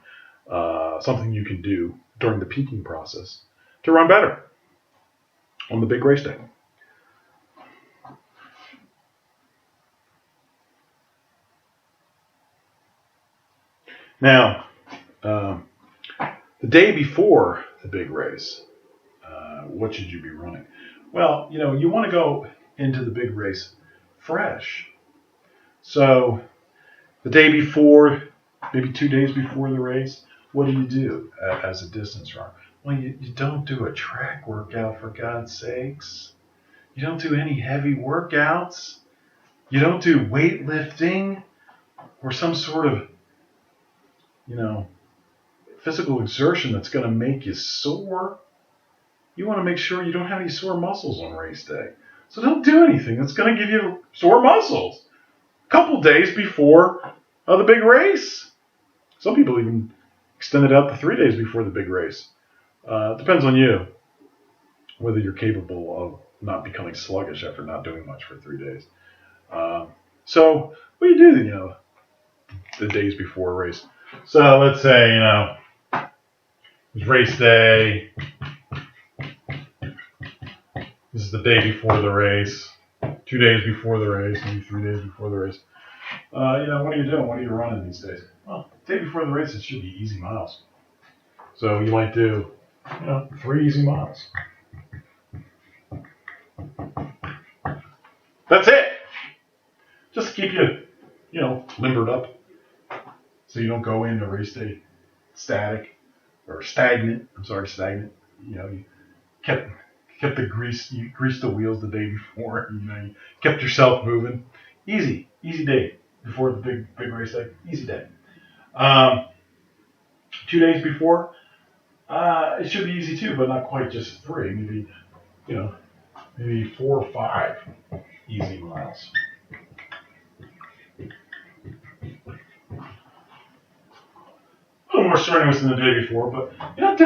something you can do during the peaking process to run better on the big race day. Now, the day before the big race, what should you be running? Well, you want to go into the big race fresh. So the day before, maybe 2 days before the race, what do as a distance runner? Well, you don't do a track workout, for God's sakes. You don't do any heavy workouts. You don't do weightlifting or some sort of, physical exertion that's going to make you sore. You want to make sure you don't have any sore muscles on race day. So don't do anything that's going to give you sore muscles a couple days before the big race. Some people even extend it out to 3 days before the big race. It depends on you, whether you're capable of not becoming sluggish after not doing much for 3 days. So what do you do, the days before a race? So let's say, it's race day. This is the day before the race, 2 days before the race, maybe 3 days before the race. What are you doing? What are you running these days? Well, the day before the race, it should be easy miles. So you might do, 3 easy miles. That's it. Just to keep you, limbered up, so you don't go into race day stagnant. Stagnant. You kept you greased the wheels the day before. You kept yourself moving. Easy day before the big race day. Easy day. 2 days before, it should be easy too, but not quite just 3. Maybe 4 or 5 easy miles. A little more strenuous than the day before, but you're not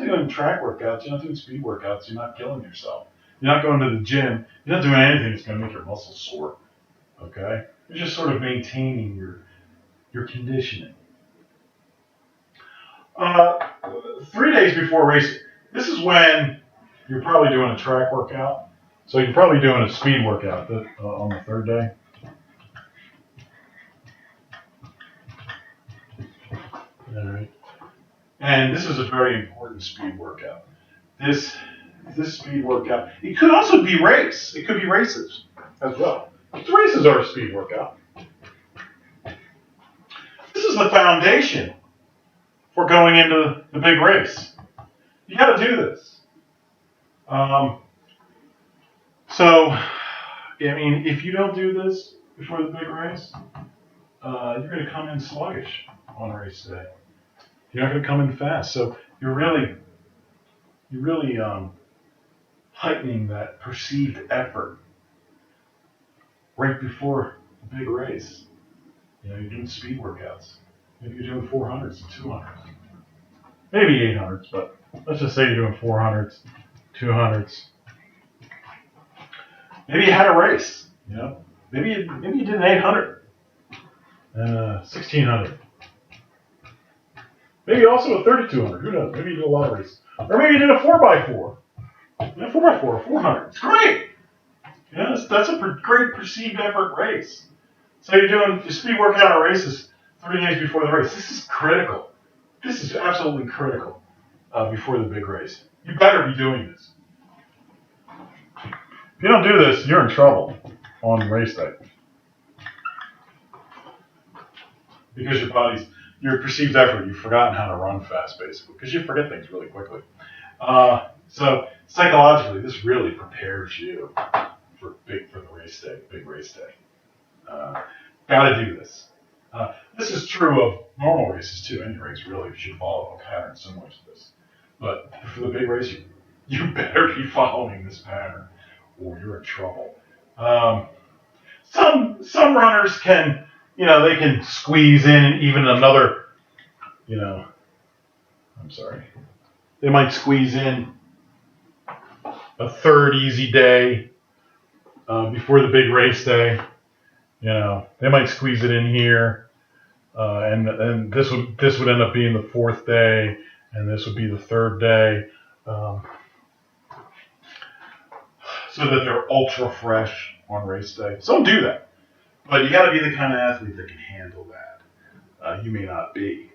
doing track workouts, you're not doing speed workouts, you're not killing yourself. You're not going to the gym, you're not doing anything that's going to make your muscles sore. Okay? You're just sort of maintaining your conditioning. 3 days before racing, this is when you're probably doing a track workout. So you're probably doing a speed workout on the 3rd day. All right. And this is a very important speed workout. This speed workout, it could also be race. It could be races as well. The races are a speed workout. This is the foundation for going into the big race. You got to do this. If you don't do this before the big race, you're going to come in sluggish on race day. You're not going to come in fast. So you're really heightening that perceived effort right before the big race. You're doing speed workouts. Maybe you're doing 400s and 200s. Maybe 800s, but let's just say you're doing 400s, 200s. Maybe you had a race. Maybe you did an 800, 1600. Maybe also a 3200. Who knows? Maybe you did a lot of races. Or maybe you did a 4x4. A 4x4, 400. It's great. That's a great perceived effort race. So you're doing your speed workout or races 3 days before the race. This is critical. This is absolutely critical before the big race. You better be doing this. If you don't do this, you're in trouble on race day. Because your perceived effort, you've forgotten how to run fast, basically, because you forget things really quickly. So psychologically, this really prepares you for the race day, big race day. Got to do this. This is true of normal races too. Any race really should follow a pattern similar to this. But for the big race, you better be following this pattern, or you're in trouble. Some runners can, they can squeeze in even another, I'm sorry, they might squeeze in a third easy day before the big race day. They might squeeze it in here, and this would end up being the fourth day, and this would be the third day, so that they're ultra fresh on race day. So don't do that. But you got to be the kind of athlete that can handle that. You may not be.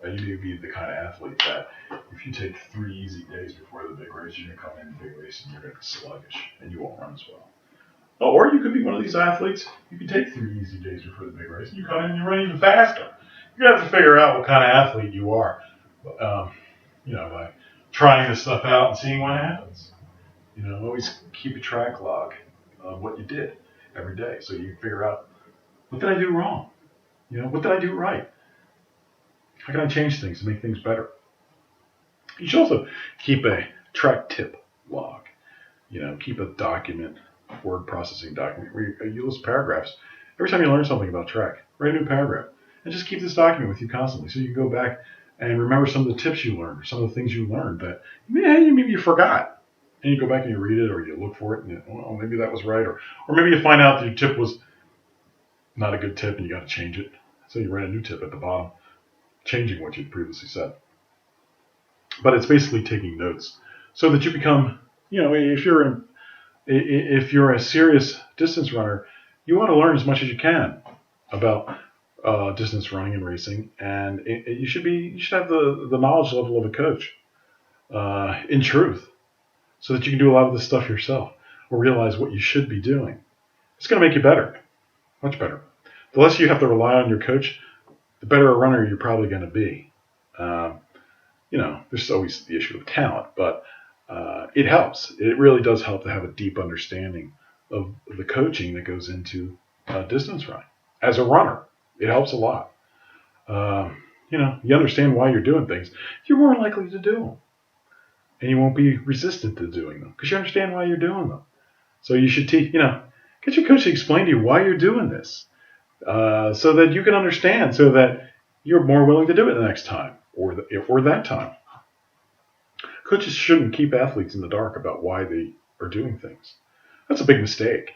You may be the kind of athlete that if you take 3 easy days before the big race, you're going to come in the big race and you're going to be sluggish and you won't run as well. Or you could be one of these athletes. You can take 3 easy days before the big race and you come in and you run even faster. You're going to have to figure out what kind of athlete you are, by trying this stuff out and seeing what happens. Always keep a track log of what you did every day so you can figure out, what did I do wrong? What did I do right? How can I change things to make things better? You should also keep a track tip log. Keep a document, word processing document, where you list paragraphs. Every time you learn something about track, write a new paragraph. And just keep this document with you constantly so you can go back and remember some of the tips you learned, or some of the things you learned that maybe you forgot. And you go back and you read it, or you look for it, and maybe that was right. Or maybe you find out that your tip was not a good tip and you got to change it. So you write a new tip at the bottom, changing what you previously said. But it's basically taking notes so that you become, if you're a serious distance runner, you ought to learn as much as you can about distance running and racing, and you should have the knowledge level of a coach, in truth, so that you can do a lot of this stuff yourself or realize what you should be doing. It's going to make you better, much better. The less you have to rely on your coach, the better a runner you're probably going to be. There's always the issue of talent, but it helps. It really does help to have a deep understanding of the coaching that goes into distance running. As a runner, it helps a lot. You understand why you're doing things. You're more likely to do them. And you won't be resistant to doing them because you understand why you're doing them. So you should get your coach to explain to you why you're doing this, so that you can understand, so that you're more willing to do it the next time or that time. Coaches shouldn't keep athletes in the dark about why they are doing things. That's a big mistake.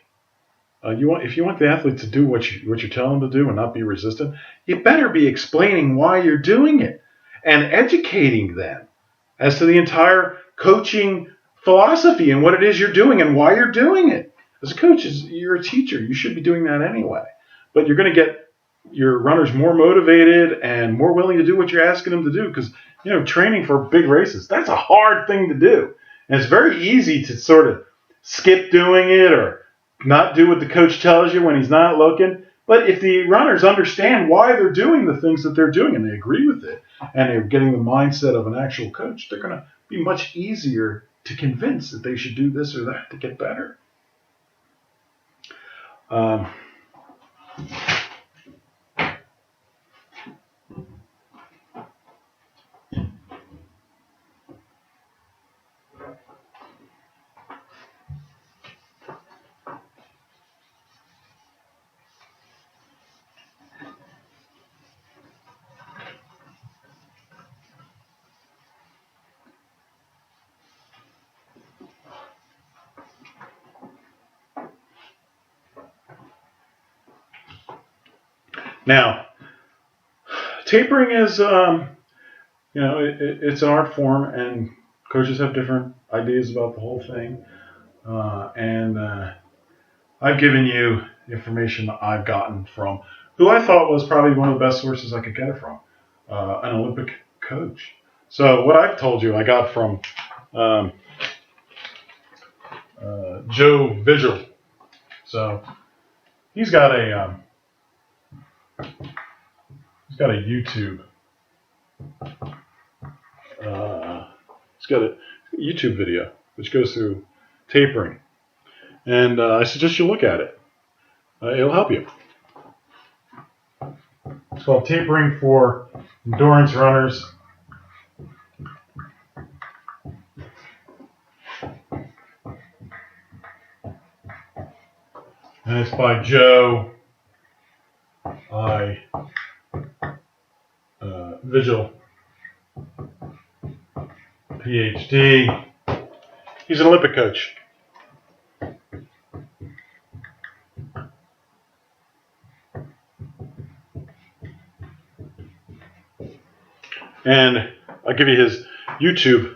If you want the athlete to do what you tell them to do and not be resistant, you better be explaining why you're doing it and educating them as to the entire coaching philosophy and what it is you're doing and why you're doing it. As a coach, you're a teacher. You should be doing that anyway. But you're going to get your runners more motivated and more willing to do what you're asking them to do, because training for big races, that's a hard thing to do. And it's very easy to sort of skip doing it or not do what the coach tells you when he's not looking. But if the runners understand why they're doing the things that they're doing and they agree with it and they're getting the mindset of an actual coach, they're going to be much easier to convince that they should do this or that to get better. Now, tapering is, it's an art form, and coaches have different ideas about the whole thing. And I've given you information I've gotten from who I thought was probably one of the best sources I could get it from, an Olympic coach. So what I've told you I got from Joe Vigil. So he's got a YouTube. He's got a YouTube video which goes through tapering, and I suggest you look at it. It'll help you. It's called Tapering for Endurance Runners. And it's by Joe Vigil, PhD. He's an Olympic coach. And I'll give you his YouTube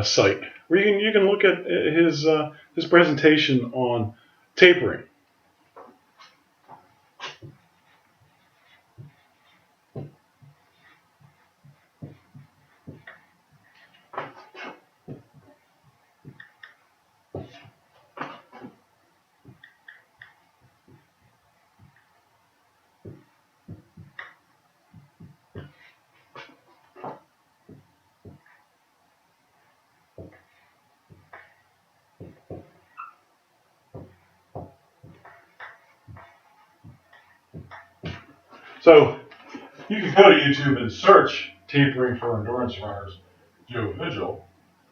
site where you can look at his presentation on tapering. So you can go to YouTube and search Tapering for Endurance Runners, Joe Vigil,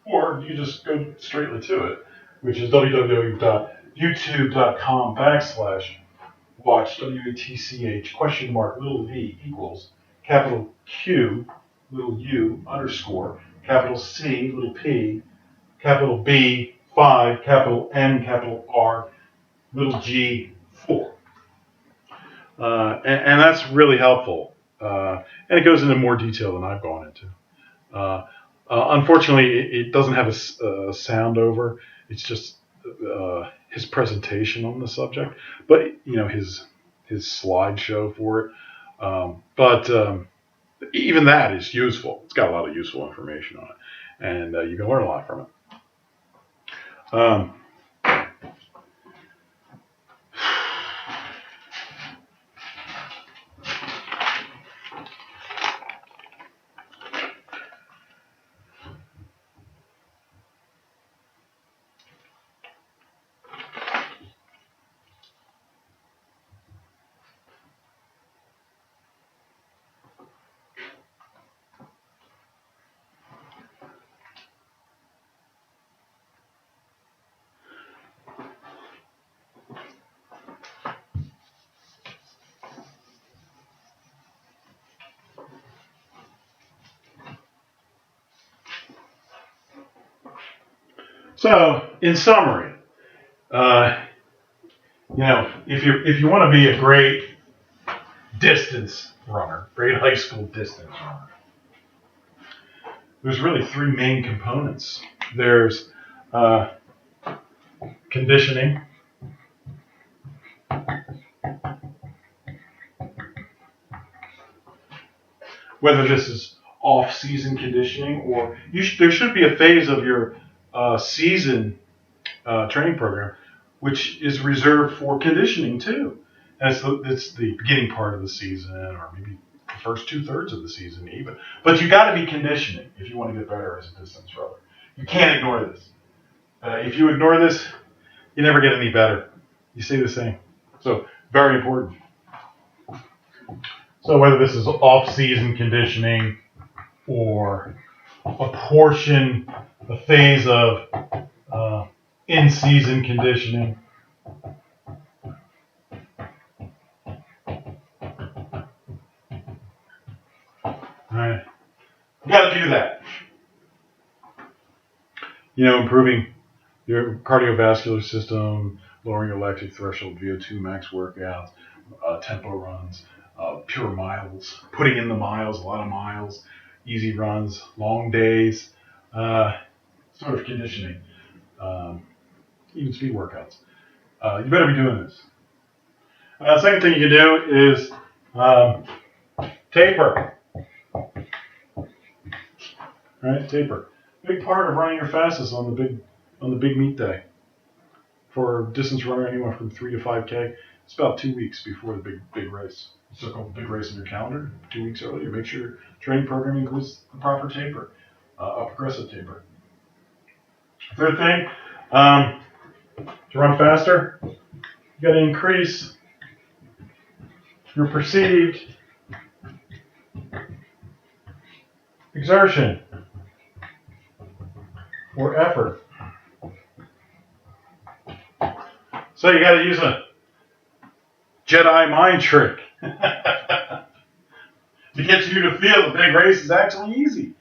or you just go straightly to it, which is www.youtube.com/watch WATCH $v equals capital Q little U underscore capital C little P capital B 5 capital N capital R little G 4. And that's really helpful. And it goes into more detail than I've gone into. Unfortunately, it doesn't have a sound over. It's just his presentation on the subject, but his slideshow for it. But even that is useful. It's got a lot of useful information on it, and you can learn a lot from it. So, in summary, if you want to be a great distance runner, great high school distance runner, there's really three main components. There's conditioning, whether this is off-season conditioning or there should be a phase of your season training program which is reserved for conditioning too. It's the beginning part of the season, or maybe the first 2/3 of the season even. But you got to be conditioning if you want to get better as a distance runner. You can't ignore this. If you ignore this, you never get any better. You stay the same. So very important. So whether this is off-season conditioning or a phase of in-season conditioning, right? You got to do that. Improving your cardiovascular system, lowering your lactic threshold, VO2 max workouts, tempo runs, pure miles, putting in the miles, a lot of miles, easy runs, long days, sort of conditioning, even speed workouts. You better be doing this. Second thing you can do is taper. Right, taper. Big part of running your fastest on the big meet day. For a distance runner, anywhere from 3 to 5K, it's about 2 weeks before the big race. Circle the big race in your calendar 2 weeks earlier. Make sure your training program includes the proper taper, a progressive taper. Third thing, to run faster, you got to increase your perceived exertion or effort. So you got to use a Jedi mind trick to get you to feel the big race is actually easy.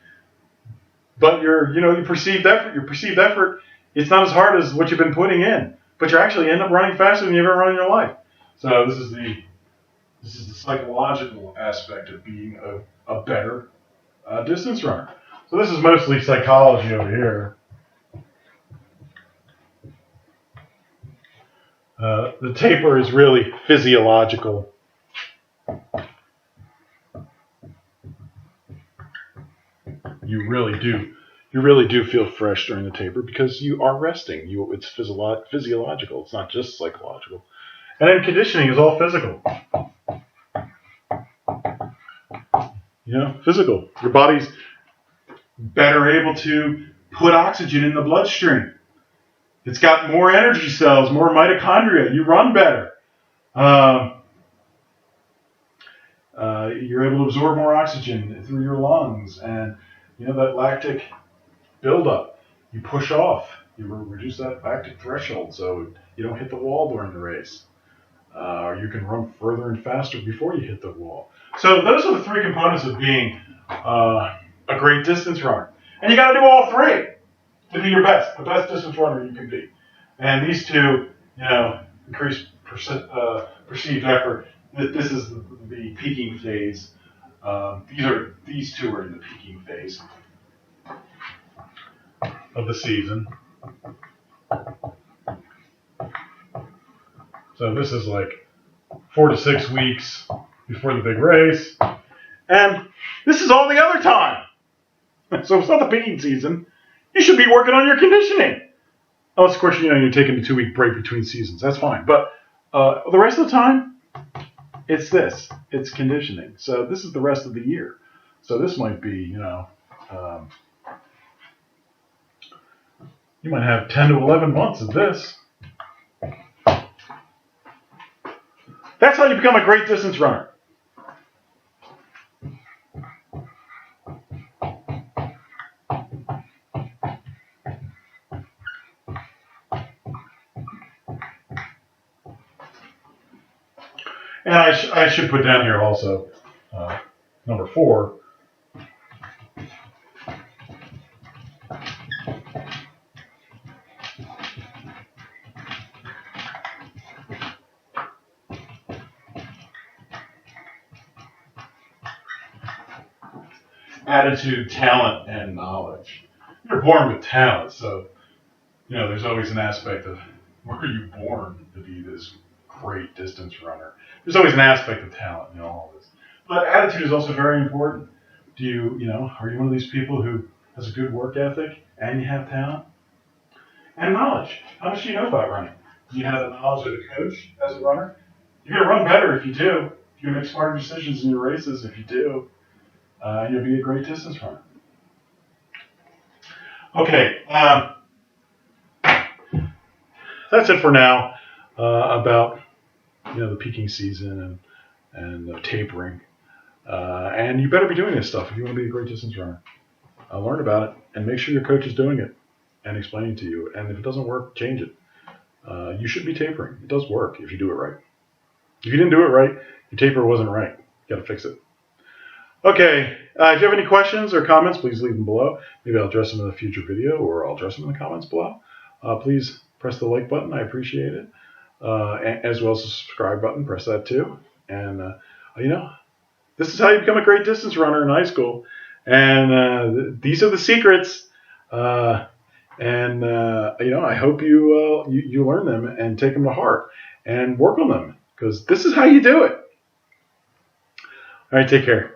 But your perceived effort, it's not as hard as what you've been putting in. But you actually end up running faster than you've ever run in your life. So this is the psychological aspect of being a better distance runner. So this is mostly psychology over here. The taper is really physiological. You really do feel fresh during the taper because you are resting. It's physiological. It's not just psychological. And then conditioning is all physical. Physical. Your body's better able to put oxygen in the bloodstream. It's got more energy cells, more mitochondria. You run better. You're able to absorb more oxygen through your lungs, and that lactic buildup. You push off. You reduce that lactic threshold, so you don't hit the wall during the race. Or you can run further and faster before you hit the wall. So those are the three components of being a great distance runner. And you got to do all three to be the best distance runner you can be. And these two, increase perceived effort. This is the peaking phase. These two are in the peaking phase of the season. So this is like 4 to 6 weeks before the big race. And this is all the other time. So it's not the peaking season. You should be working on your conditioning. Unless, of course, you're taking a 2-week break between seasons. That's fine. But the rest of the time, it's this. It's conditioning. So this is the rest of the year. So this might be, you might have 10 to 11 months of this. That's how you become a great distance runner. And I should put down here also, number 4. Attitude, talent, and knowledge. You're born with talent, so there's always an aspect of where are you born to be this great distance runner. There's always an aspect of talent in all of this. But attitude is also very important. Are you one of these people who has a good work ethic and you have talent? And knowledge. How much do you know about running? Do you have the knowledge of a coach as a runner? You're going to run better if you do. You're going to make smarter decisions in your races if you do. You'll be a great distance runner. Okay. That's it for now about the peaking season and tapering. And you better be doing this stuff if you want to be a great distance runner. Learn about it and make sure your coach is doing it and explaining to you. And if it doesn't work, change it. You should be tapering. It does work if you do it right. If you didn't do it right, your taper wasn't right. You got to fix it. Okay. If you have any questions or comments, please leave them below. Maybe I'll address them in a future video, or I'll address them in the comments below. Please press the like button. I appreciate it. As well as the subscribe button. Press that too. And, this is how you become a great distance runner in high school. And these are the secrets. I hope you learn them and take them to heart and work on them, because this is how you do it. All right, take care.